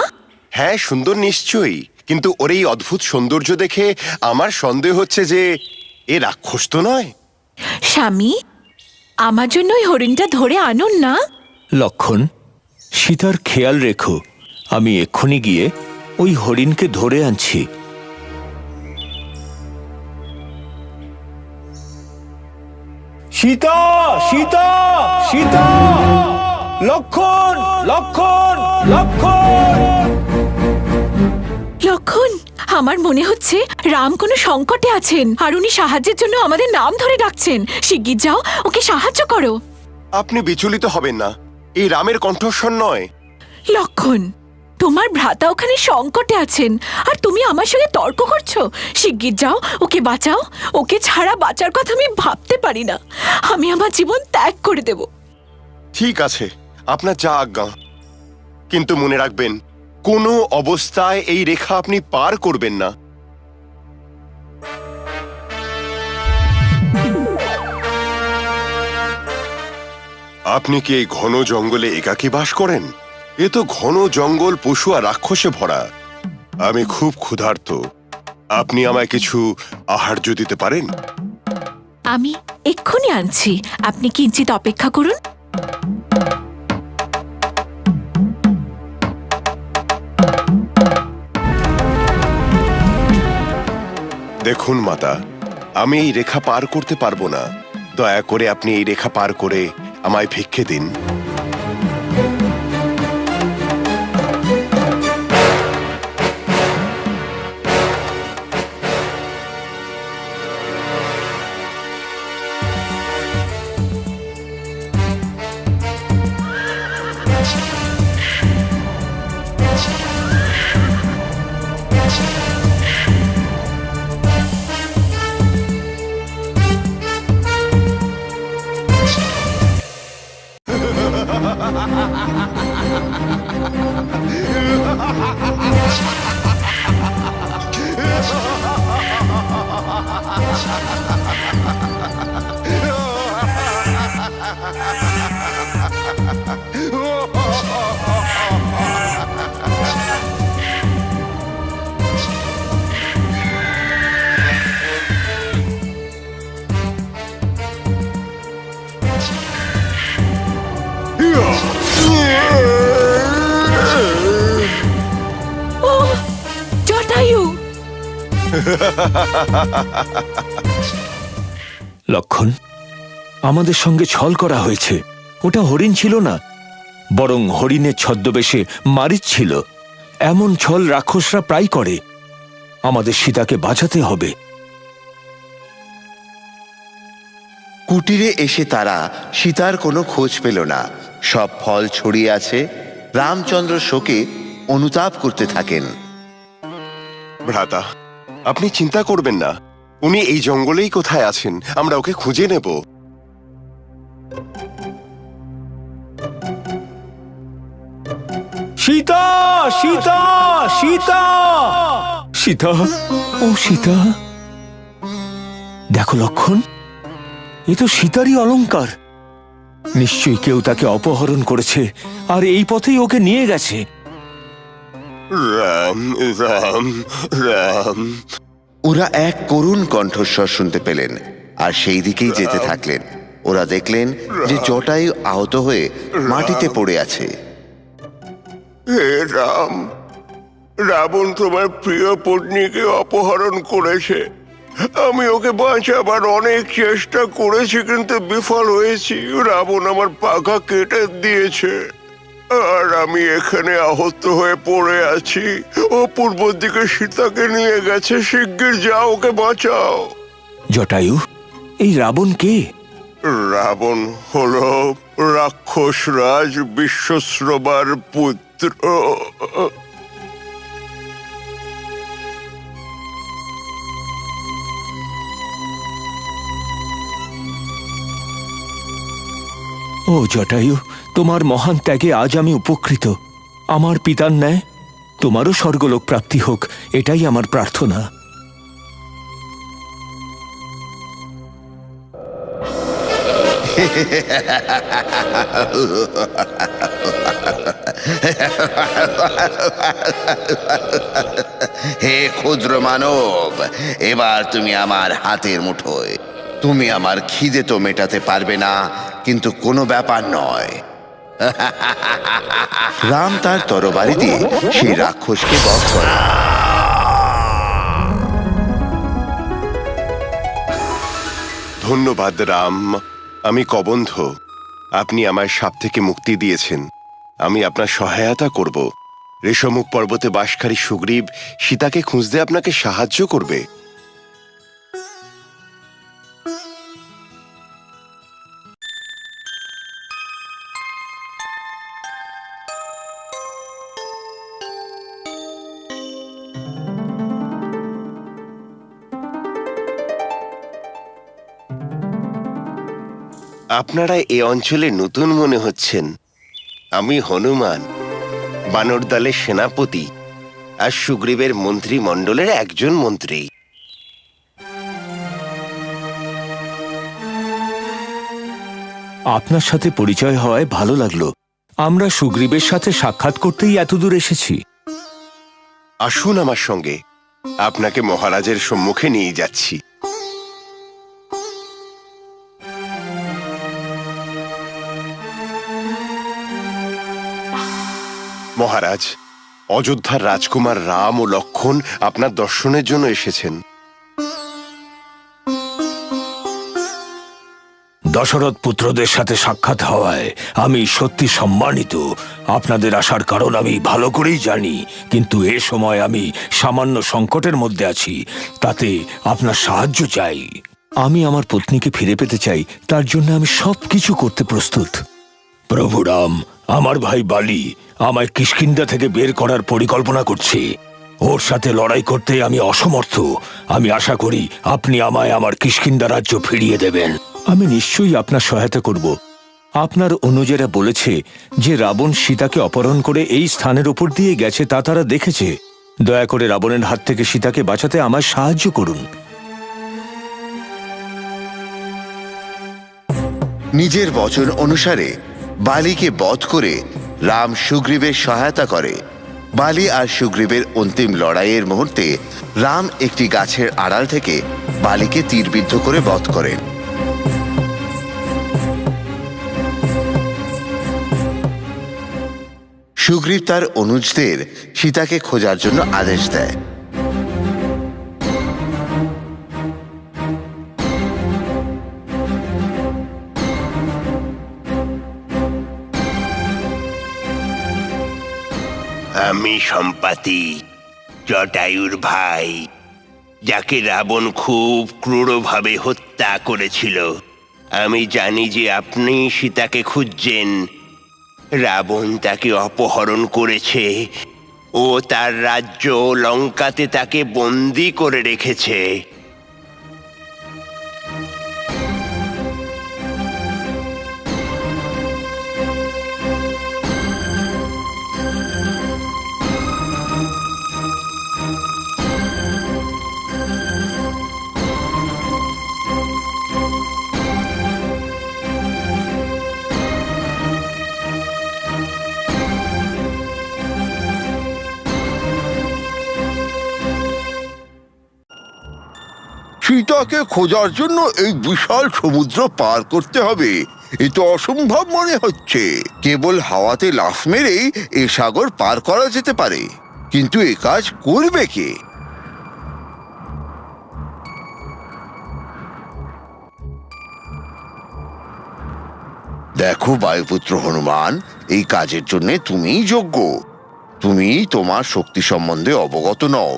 হ্যাঁ, সুন্দর নিশ্চয়ই, কিন্তু ওর এই অদ্ভুত সৌন্দর্য দেখে আমার সন্দেহ হচ্ছে যে এ রাক্ষস তো নয়। স্বামী, আমার জন্য ওই হরিণটা ধরে আনুন না। লক্ষণ, সীতার খেয়াল রেখো। আমি এক্ষুনি গিয়ে ওই হরিণকে ধরে আনছি। সীতা, সীতা, সীতা! লক্ষণ, লক্ষণ, লক্ষণ! লক্ষণ, আমার মনে হচ্ছে রাম কোনো সংকটে আছেন আর উনি সাহায্যের জন্য আমাদের নাম ধরে ডাকছেন। শিগগির যাও, ওকে সাহায্য করো। আপনি বিচলিত হবেন না, এই রামের কণ্ঠস্বর নয়। লক্ষণ, তোমার ভ্রাতা ওখানে সংকটে আছেন আর তুমি আমার সঙ্গে তর্ক করছো। শিগগির যাও, ওকে বাঁচাও। ওকে ছাড়া বাঁচার কথা আমি ভাবতে পারি না। আমি আমার জীবন ত্যাগ করে দেব। ঠিক আছে, আপনার যা আজ্ঞা, কিন্তু মনে রাখবেন কোনো অবস্থায় এই রেখা আপনি পার করবেন না। আপনি কি এই ঘন জঙ্গলে একাকী বাস করেন? এ তো ঘন জঙ্গল পশু আর রাক্ষসে ভরা। আমি খুব ক্ষুধার্ত, আপনি আমায় কিছু আহার্য দিতে পারেন? আমি এক্ষুনি আনছি, আপনি কিঞ্চিত অপেক্ষা করুন। দেখুন মাতা, আমি এই রেখা পার করতে পারবো না। দয়া করে আপনি এই রেখা পার করে আমায় ভিক্ষে দিন। ও জটায়ু! লক্ষণ, আমাদের সঙ্গে ছল করা হয়েছে। ওটা হরিণ ছিল না, বরং হরিণের ছদ্মবেশে মারিচ ছিল। এমন ছল রাক্ষসরা প্রায় করে। আমাদের সীতাকে বাঁচাতে হবে। কুটিরে এসে তারা সীতার কোনো খোঁজ পেল না। সব ফল ছড়িয়ে আছে। রামচন্দ্র শোকে অনুতাপ করতে থাকেন। ভ্রাতা, আপনি চিন্তা করবেন না, উনি এই জঙ্গলেই কোথায় আছেন, আমরা ওকে খুঁজে নেব। সীতা, সীতা, সীতা! সীতা, ও সীতা! দেখো লক্ষণ, এ তো সীতারই অলংকার। নিশ্চয়ই কেউ তাকে অপহরণ করেছে আর এই পথেই ওকে নিয়ে গেছে। রাম, রাম, রাম! ওরা এক করুণ কণ্ঠস্বর শুনতে পেলেন আর সেই দিকেই যেতে থাকলেন। ওরা দেখলেন যে জটায়ু আহত হয়ে মাটিতে পড়ে আছে। হে রাম, রাবণ তোমার প্রিয় পত্নীকে অপহরণ করেছে। আমি ওকে বাঁচাবার অনেক চেষ্টা করেছি, কিন্তু বিফল হয়েছি। রাবণ আমার পাখা কেটে দিয়েছে আর আমি এখানে আহত হয়ে পড়ে আছি। ও পূর্ব দিকে সীতাকে নিয়ে গেছে, শিগগির যাও, ওকে বাঁচাও। জটায়ু, এই রাবণ কে? রাবণ হলো রাক্ষস রাজ বিশ্বশ্রবার পুত্র। ও জটায়ু, তোমার মহান ত্যাগে আজ আমি উপকৃত। আমার পিতার ন্যায় তোমারও স্বর্গলোক প্রাপ্তি হোক, এটাই আমার প্রার্থনা। হে ক্ষুদ্র মানব, এবার তুমি আমার হাতের মুঠোয়। তুমি আমার খিদে তো মেটাতে পারবে না, কিন্তু কোনো ব্যাপার নয়। রাম তার তরবারি দিয়ে সেই রাক্ষসকে বধ করে। ধন্যবাদ রাম, আমি কবন্ধ। আপনি আমায় সাপ থেকে মুক্তি দিয়েছেন। আমি আপনার সহায়তা করব। রেশমুখ পর্বতে বাসকারী সুগ্রীব সীতাকে খুঁজতে আপনাকে সাহায্য করবে। আপনারা এ অঞ্চলে নতুন মনে হচ্ছেন। আমি হনুমান, বানর দলের সেনাপতি আর সুগ্রীবের মন্ত্রিমণ্ডলের একজন মন্ত্রী। আপনার সাথে পরিচয় হওয়ায় ভালো লাগলো। আমরা সুগ্রীবের সাথে সাক্ষাৎ করতেই এতদূর এসেছি। আসুন আমার সঙ্গে, আপনাকে মহারাজের সম্মুখে নিয়ে যাচ্ছি। মহারাজ, অযোধ্যার রাজকুমার রাম ও লক্ষ্মণ আপনার দর্শনের জন্য এসেছেন। দশরথ পুত্রদের সাথে সাক্ষাৎ হওয়ায় আমি সত্যি সম্মানিত। আপনাদের আসার কারণ আমি ভালো করেই জানি, কিন্তু এ সময় আমি সামান্য সংকটের মধ্যে আছি। তাতে আপনার সাহায্য চাই। আমি আমার পত্নীকে ফিরে পেতে চাই, তার জন্য আমি সবকিছু করতে প্রস্তুত। প্রভু রাম, আমার ভাই বালি আমায় কিষ্কিন্ধা থেকে বের করার পরিকল্পনা করছে। ওর সাথে লড়াই করতে আমি অসমর্থ। আমি আশা করি আপনি আমায় আমার কিষ্কিন্ধা রাজ্য ফিরিয়ে দেবেন। আমি নিশ্চয়ই আপনার সহায়তা করব। আপনার অনুজেরা বলেছে যে রাবণ সীতাকে অপহরণ করে এই স্থানের উপর দিয়ে গেছে, তা তারা দেখেছে। দয়া করে রাবণের হাত থেকে সীতাকে বাঁচাতে আমায় সাহায্য করুন। নিজের বচন অনুসারে বালিকে বধ করে রাম সুগ্রীবের সহায়তা করে। বালি আর সুগ্রীবের অন্তিম লড়াইয়ের মুহূর্তে রাম একটি গাছের আড়াল থেকে বালিকে তীরবিদ্ধ করে বধ করেন। সুগ্রীব তার অনুজদের সীতাকে খোঁজার জন্য আদেশ দেয়। আমি সম্পাতি, জটায়ুর ভাই, যাকে রাবণ খুব ক্রূরভাবে হত্যা করেছিল। আমি জানি যে আপনি সীতাকে খুঁজছেন। রাবণ তাকে অপহরণ করেছে ও তার রাজ্য লঙ্কাতে তাকে বন্দী করে রেখেছে। সীতাকে খোঁজার জন্য এই বিশাল সমুদ্র পার করতে হবে, এ তো অসম্ভব মনে হচ্ছে। কেবল হাওয়াতে লাফ মেরেই এ সাগর পার করা যেতে পারে, কিন্তু এ কাজ করবে কে? দেখো বায়ুপুত্র হনুমান, এই কাজের জন্য তুমিই যোগ্য। তুমি তোমার শক্তি সম্বন্ধে অবগত নও।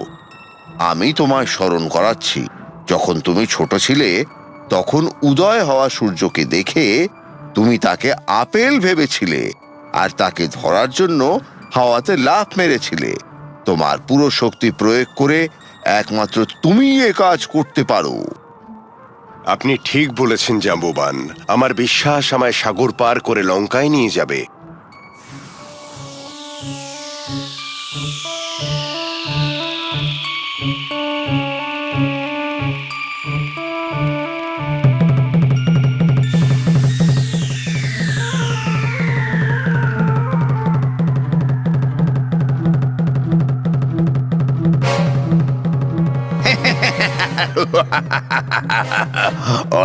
আমি তোমায় স্মরণ করাচ্ছি, যখন তুমি ছোট ছিলে তখন উদয় হওয়া সূর্যকে দেখে তুমি তাকে আপেল ভেবেছিলে আর তাকে ধরার জন্য হাওয়াতে লাফ মেরেছিলে। তোমার পুরো শক্তি প্রয়োগ করে একমাত্র তুমিই এ কাজ করতে পারো। আপনি ঠিক বলেছেন জাম্বুবান। আমার বিশ্বাস আমায় সাগর পার করে লঙ্কায় নিয়ে যাবে।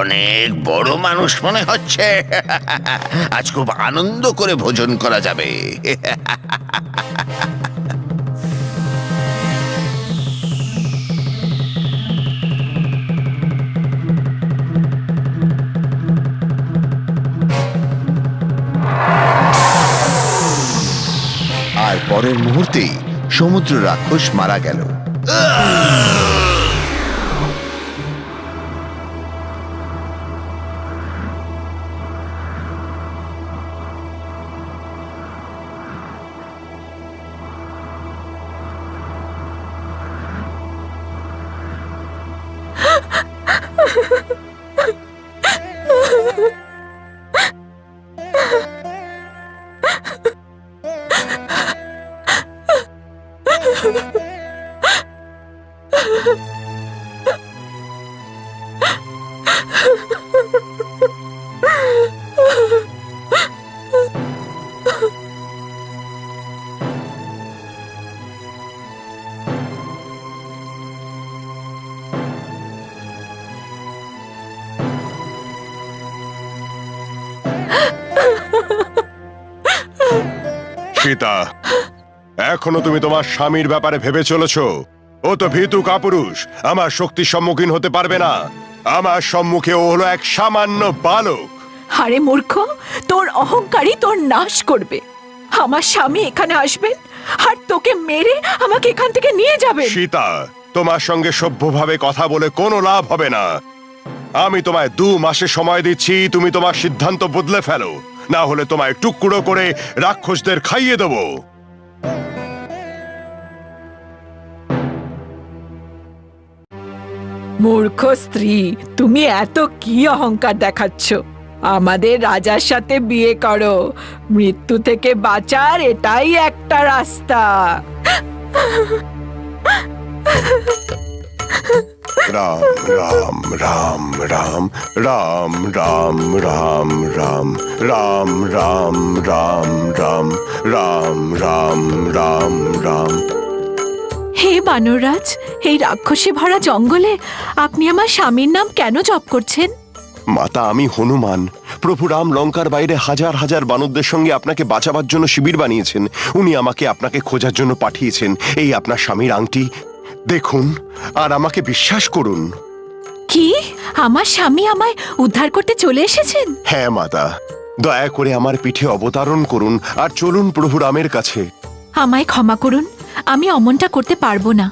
অনেক বড় মানুষ মনে হচ্ছে। আজ খুব আনন্দ করে ভোজন করা যাবে। মুহূর্তেই সমুদ্র রাক্ষস মারা গেল। সীতা, এখনো তুমি তোমার স্বামীর ব্যাপারে ভেবে চলেছ? ও তো ভীতু কাপুরুষ, আমার শক্তির সম্মুখীন হতে পারবে না। আমার সম্মুখে ও হলো এক সামান্য বালক। আরে মূর্খ, তোর অহংকারই তোর নাশ করবে। আমার স্বামী এখানে আসবেন আর তোকে মেরে আমাকে এখান থেকে নিয়ে যাবেন। সীতা, তোমার সঙ্গে সভ্যভাবে কথা বলে কোনো লাভ হবে না। আমি তোমায় 2 মাসের সময় দিচ্ছি, তুমি তোমার সিদ্ধান্ত বদলে ফেলো, না হলে তোমায় টুকরো করে রাক্ষসদের খাইয়ে দেবো। মূর্খ স্ত্রী, তুমি এত কি অহংকার দেখাচ্ছ? আমাদের রাজার সাথে বিয়ে করো, মৃত্যু থেকে বাঁচার এটাই একটা রাস্তা। রাম রাম রাম রাম রাম রাম রাম রাম রাম রাম রাম রাম রাম রাম রাম রাম। হে বানররাজ, এই রাক্ষসে ভরা জঙ্গলে আপনি আমার স্বামীর নাম কেন জপ করছেন? মাতা, আমি হনুমান। প্রভু রাম লঙ্কার বাইরে হাজার হাজার বানরদের সঙ্গে আপনাকে বাঁচাবার জন্য শিবির বানিয়েছেন। উনি আমাকে আপনাকে খোঁজার জন্য পাঠিয়েছেন। এই আপনার স্বামীর আংটি দেখুন আর আমাকে বিশ্বাস করুন। কি, আমার স্বামী আমায় উদ্ধার করতে চলে এসেছেন? হ্যাঁ মাতা, দয়া করে আমার পিঠে অবতরণ করুন আর চলুন প্রভু রামের কাছে। আমায় ক্ষমা করুন, আমি অমনটা করতে পারবো না।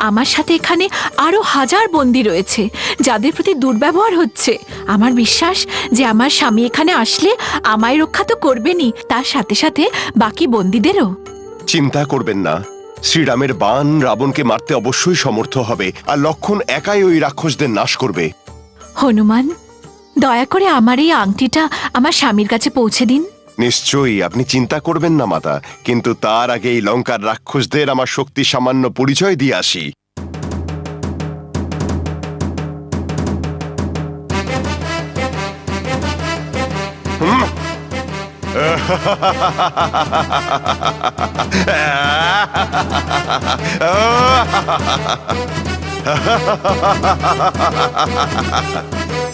আমার সাথে এখানে আরো হাজার বন্দী রয়েছে যাদের প্রতি দুর্ব্যবহার হচ্ছে। আমার বিশ্বাস যে আমার স্বামী এখানে আসলে আমায় রক্ষা তো করবেনই, তার সাথে সাথে বাকি বন্দীদেরও। চিন্তা করবেন না, শ্রীরামের বাণ রাবণকে মারতে অবশ্যই সমর্থ হবে, আর লক্ষণ একাই ওই রাক্ষসদের নাশ করবে। হনুমান, দয়া করে আমার এই আংটিটা আমার স্বামীর কাছে পৌঁছে দিন। নিশ্চয়ই, আপনি চিন্তা করবেন না মাতা, কিন্তু তার আগে এই লঙ্কার রাক্ষসদের আমার শক্তি সামান্য পরিচয় দিয়ে আসি।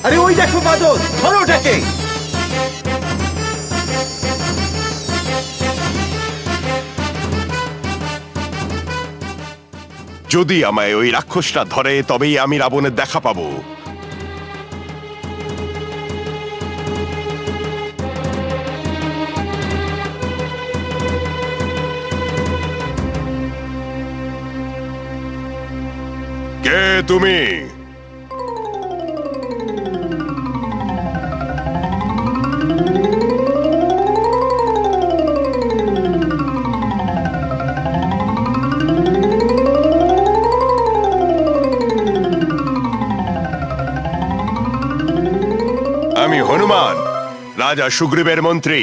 আরে ওই দেখো বাদল, ধরো ওটাকে। যদি আমায় ওই রাক্ষসটা ধরে তবেই আমি রাবণের দেখা পাবো। কে তুমি? আমি হনুমান, রাজা সুগ্রীবের মন্ত্রী।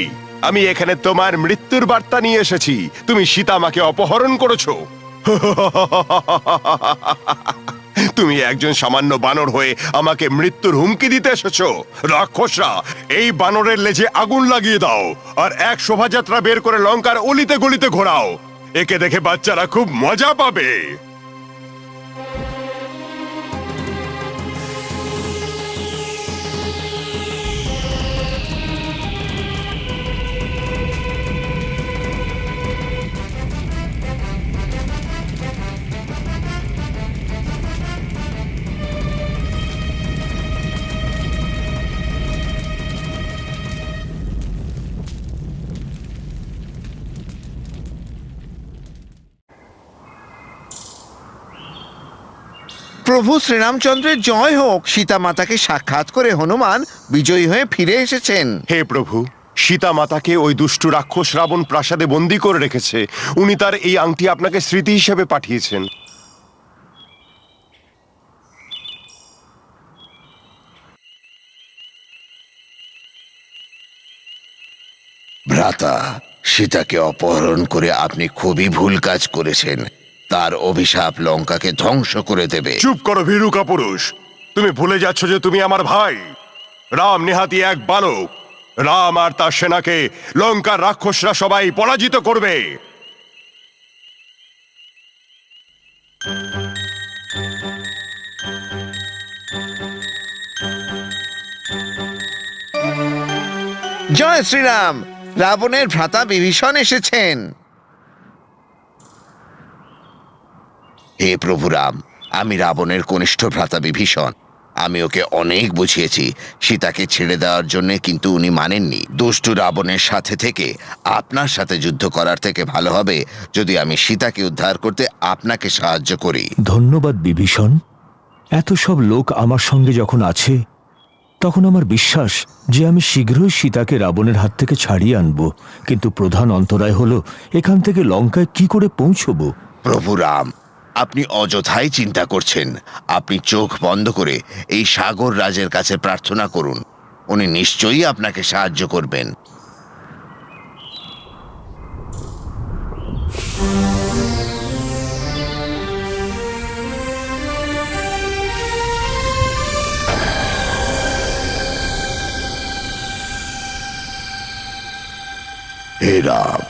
আমি এখানে তোমার মৃত্যুর বার্তা নিয়ে এসেছি। তুমি সীতা মাকে অপহরণ করেছো। তুমি একজন সামান্য বানর হয়ে আমাকে মৃত্যুর হুমকি দিতে এসেছো। রাক্ষসরা, এই বানরের লেজে আগুন লাগিয়ে দাও আর এক শোভাযাত্রা বের করে লঙ্কার অলিতে গলিতে ঘোরাও। একে দেখে বাচ্চারা খুব মজা পাবে। প্রভু শ্রীরামচন্দ্রের জয় হোক। সীতা মাতাকে সাক্ষাৎ করে হনুমান বিজয়ী হয়ে ফিরে এসেছেন। হে প্রভু, সীতা মাতাকে ওই দুষ্টু রাক্ষস রাবণ প্রাসাদে বন্দী করে রেখেছে। উনি তার এই আংটি আপনাকে স্মৃতি হিসেবে পাঠিয়েছেন। ভ্রাতা, সীতাকে অপহরণ করে আপনি খুবই ভুল কাজ করেছেন। তার অভিশাপ লঙ্কাকে ধ্বংস করে দেবে। চুপ করো ভীরু কাপুরুষ, তুমি ভুলে যাচ্ছ যে তুমি আমার ভাই। রাম নেহাতি এক বালক। রাম আর তার সেনাকে লঙ্কার রাক্ষসরা সবাই পরাজিত করবে। জয় শ্রীরাম। রাবণের ভ্রাতা বিভীষণ এসেছেন। হে প্রভু রাম, আমি রাবণের কনিষ্ঠ ভ্রাতা বিভীষণ। আমি ওকে অনেক বুঝিয়েছি সীতাকে ছেড়ে দেওয়ার জন্য, কিন্তু উনি মানেননি। দুষ্টু রাবণের সাথে থেকে আপনার সাথে যুদ্ধ করার থেকে ভালো হবে যদি আমি সীতাকে উদ্ধার করতে আপনাকে সাহায্য করি। ধন্যবাদ বিভীষণ। এত সব লোক আমার সঙ্গে যখন আছে, তখন আমার বিশ্বাস যে আমি শীঘ্রই সীতাকে রাবণের হাত থেকে ছাড়িয়ে আনব। কিন্তু প্রধান অন্তরায় হলো এখান থেকে লঙ্কায় কি করে পৌঁছব। প্রভু রাম, আপনি অযথাই চিন্তা করছেন। আপনি চোখ বন্ধ করে এই সাগর রাজের কাছে প্রার্থনা করুন। উনি নিশ্চয়ই আপনাকে সাহায্য করবেন। হে রাম,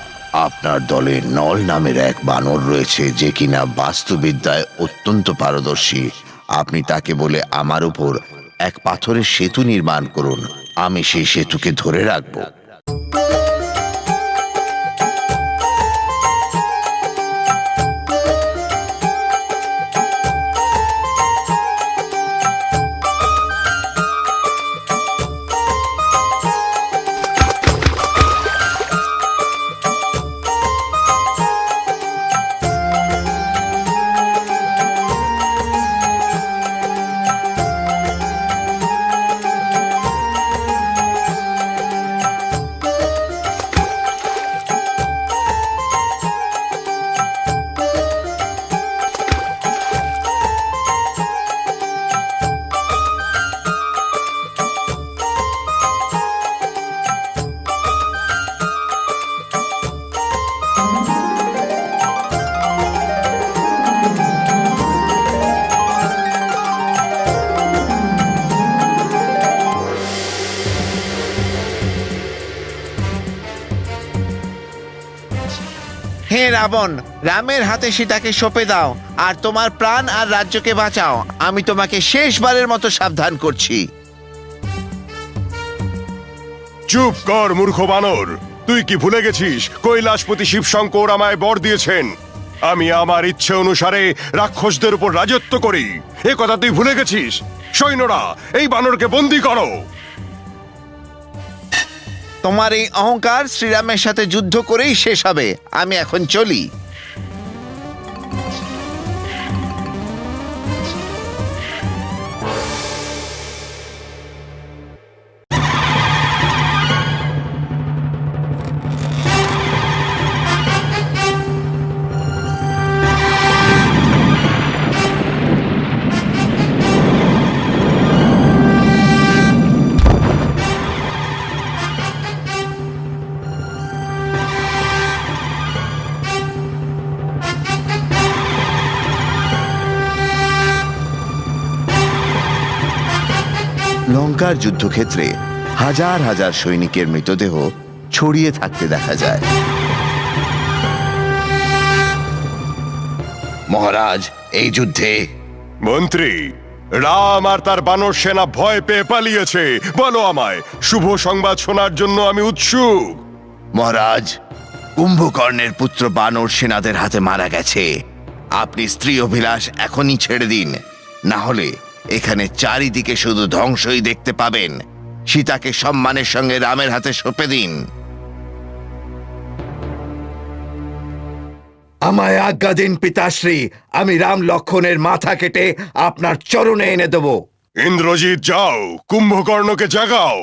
আপনার দলে নল নামের এক বানর রয়েছে যে কিনা বাস্তুবিদ্যায় অত্যন্ত পারদর্শী। আপনি তাকে বলে আমার উপর এক পাথরের সেতু নির্মাণ করুন। আমি সেই সেতুকে ধরে রাখব। হে রাবণ, রামের হাতে সীতাকে সঁপে দাও আর তোমার প্রাণ আর রাজ্যকে বাঁচাও। আমি তোমাকে শেষবারের মতো সাবধান করছি। চুপ কর মূর্খ বানর। তুই কি ভুলে গেছিস কৈলাসপতি শিবশঙ্কর আমায় বর দিয়েছেন আমি আমার ইচ্ছে অনুসারে রাক্ষসদের উপর রাজত্ব করি? এ কথা তুই ভুলে গেছিস? সৈন্যরা, এই বানরকে বন্দী করো। তোমার এই অহংকার শ্রীরামের সাথে যুদ্ধ করেই শেষ হবে। আমি এখন চলি। লঙ্কার যুদ্ধক্ষেত্রে হাজার হাজার সৈনিকের মৃতদেহ ছড়িয়ে থাকতে দেখা যায়। মহারাজ, এই যুদ্ধে মন্ত্রী, রাম আর তার বানর সেনা ভয় পেয়ে পালিয়েছে। বলো আমায়, শুভ সংবাদ শোনার জন্য আমি উৎসুক। মহারাজ, কুম্ভকর্ণের পুত্র বানর সেনাদের হাতে মারা গেছে। আপনি স্ত্রী অভিলাষ এখনই ছেড়ে দিন, না হলে এখানে চারিদিকে শুধু ধ্বংসই দেখতে পাবেন। সীতাকে সম্মানের সঙ্গে রামের হাতে সঁপে দিন। আমায় আজ্ঞা দিন পিতাশ্রী, আমি রাম লক্ষণের মাথা কেটে আপনার চরণে এনে দেব। ইন্দ্রজিৎ, যাও, কুম্ভকর্ণকে জাগাও।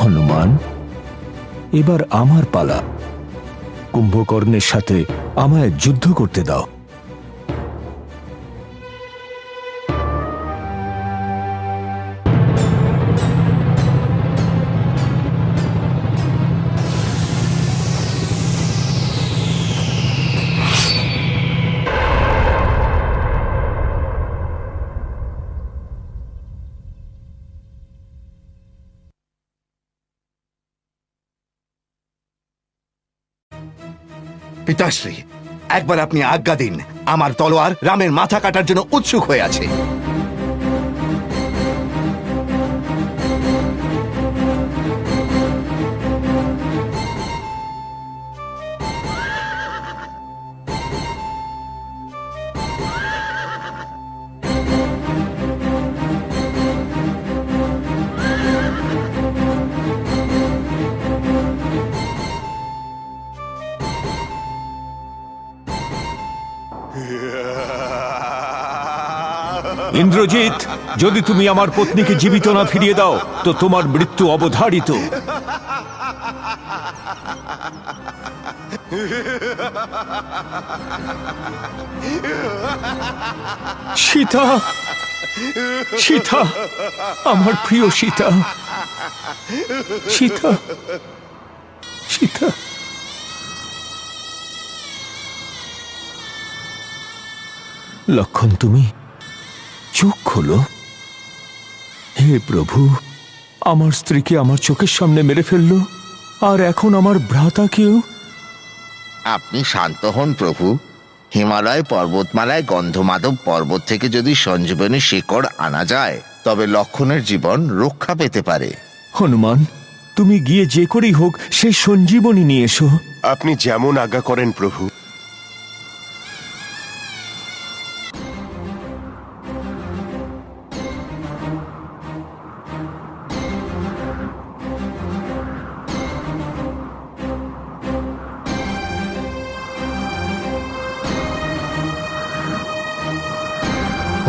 হনুমান, এবার আমার পালা। কুম্ভকর্ণের সাথে আমায় যুদ্ধ করতে দাও। পিতাশ্রী, একবার আপনি আজ্ঞা দিন, আমার তলোয়ার রামের মাথা কাটার জন্য উৎসুক হয়ে আছে। ইন্দ্রজিৎ, যদি তুমি আমার পত্নীকে জীবিত না ফিরিয়ে দাও তো তোমার মৃত্যু অবধারিত। সীতা, সীতা, আমার প্রিয় সীতা, সীতা, সীতা। লক্ষণ, তুমি চোখ খোলো। হে প্রভু, আমার স্ত্রীকে আমার চোখের সামনে মেরে ফেললো, আর এখন আমার ভ্রাতাকেও। আপনি শান্ত হন প্রভু। হিমালয় পর্বতমালায় গন্ধমাধব পর্বত থেকে যদি সঞ্জীবনী শিকড় আনা যায় তবে লক্ষণের জীবন রক্ষা পেতে পারে। হনুমান, তুমি গিয়ে যে করেই হোক সেই সঞ্জীবনী নিয়ে এসো। আপনি যেমন আজ্ঞা করেন প্রভু।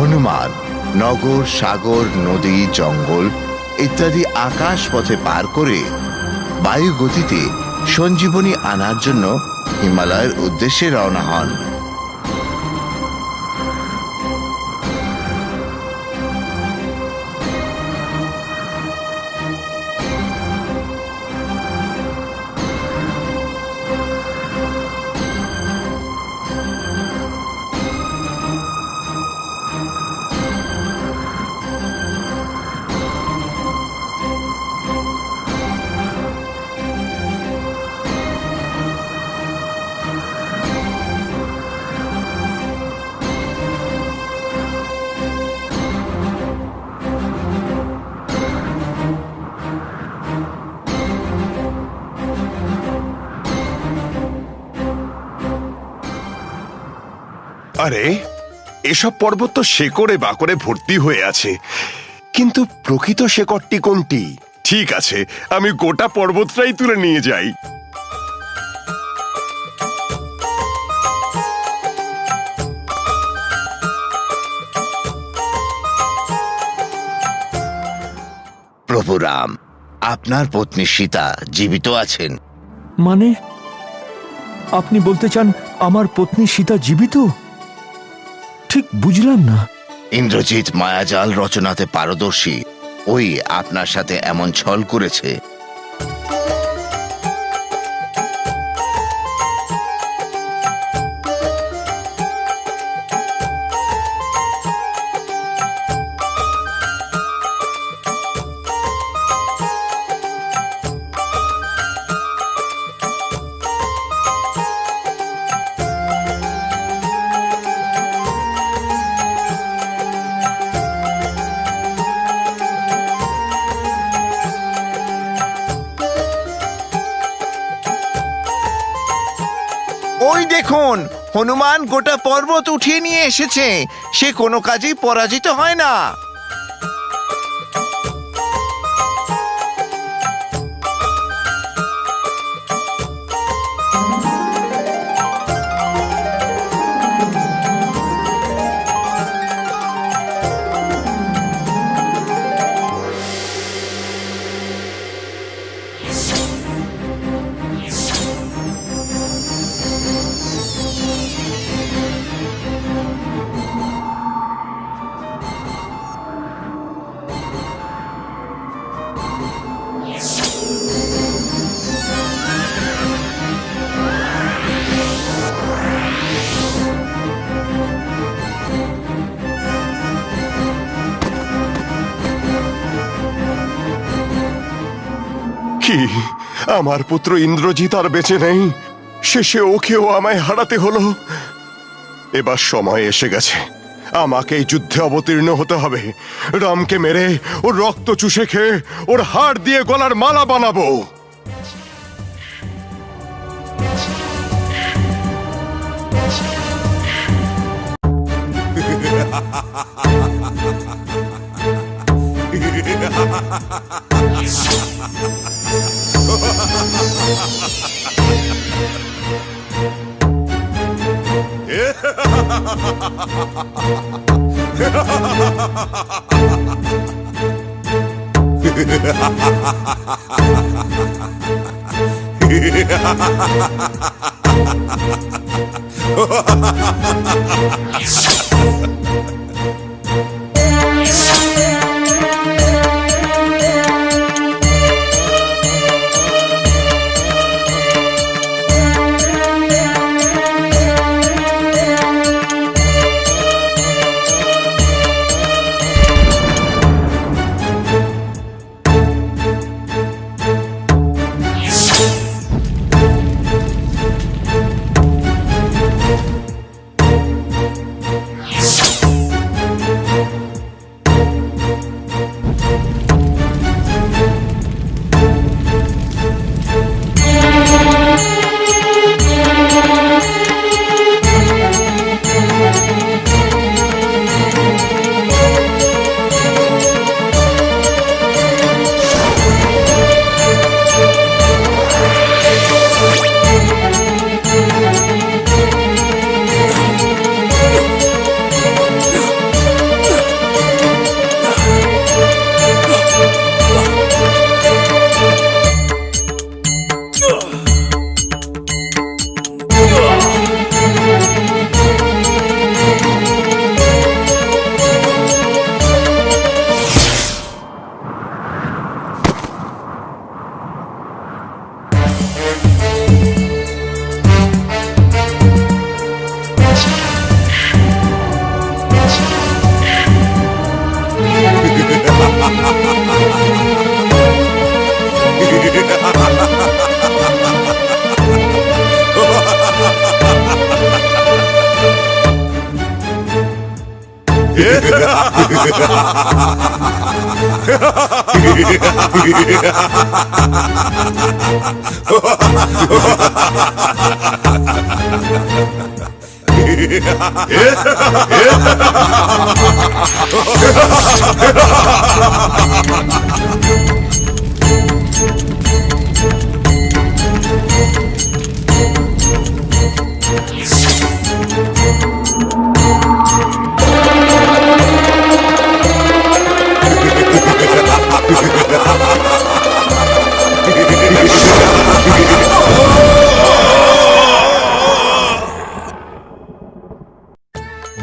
হনুমান নগর, সাগর, নদী, জঙ্গল ইত্যাদি আকাশ পথে পার করে বায়ু গতিতে সঞ্জীবনী আনার জন্য হিমালয়ের উদ্দেশ্যে রওনা হন। আরে এসব পর্বত তো শেকড়ে বাকড়ে ভর্তি হয়ে আছে, কিন্তু প্রকৃত শেকড়টি কোনটি? ঠিক আছে, আমি গোটা পর্বতটাই তুলে নিয়ে যাই। প্রভু রাম, আপনার পত্নী সীতা জীবিত আছেন? মানে আপনি বলতে চান আমার পত্নী সীতা জীবিত? ঠিক বুঝলাম না। ইন্দ্রজিৎ মায়াজাল রচনাতে পারদর্শী, ওই আপনার সাথে এমন ছল করেছে। ওই দেখুন, হনুমান গোটা পর্বত উঠিয়ে নিয়ে এসেছে। সে কোনো কাজেই পরাজিত হয় না। কি, আমার পুত্র ইন্দ্রজিৎ আর বেঁচে নেই? শেষে ওকেও আমায় হারাতে হলো। এবার সময় এসে গেছে, আমাকে এই যুদ্ধে অবতীর্ণ হতে হবে। রামকে মেরে ওর রক্ত চুষে খেয়ে ওর হাড় দিয়ে গলার মালা বানাবো।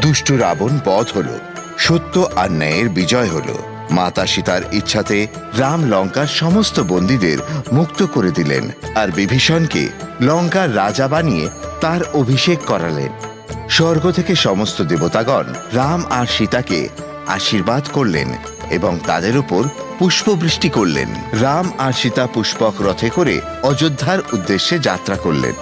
দুষ্ট রাবণ বধ হলো, সত্য আর ন্যায়ের বিজয় হলো। মাতা সীতার ইচ্ছাতে রাম লঙ্কার সমস্ত বন্দীদের মুক্ত করে দিলেন আর বিভীষণকে লঙ্কার রাজা বানিয়ে তার অভিষেক করালেন। স্বর্গ থেকে সমস্ত দেবতাগণ রাম আর সীতাকে আশীর্বাদ করলেন এবং তাদের উপর পুষ্পবৃষ্টি করলেন। রাম আর সীতা পুষ্পক রথে করে অযোধ্যার উদ্দেশ্যে যাত্রা করলেন।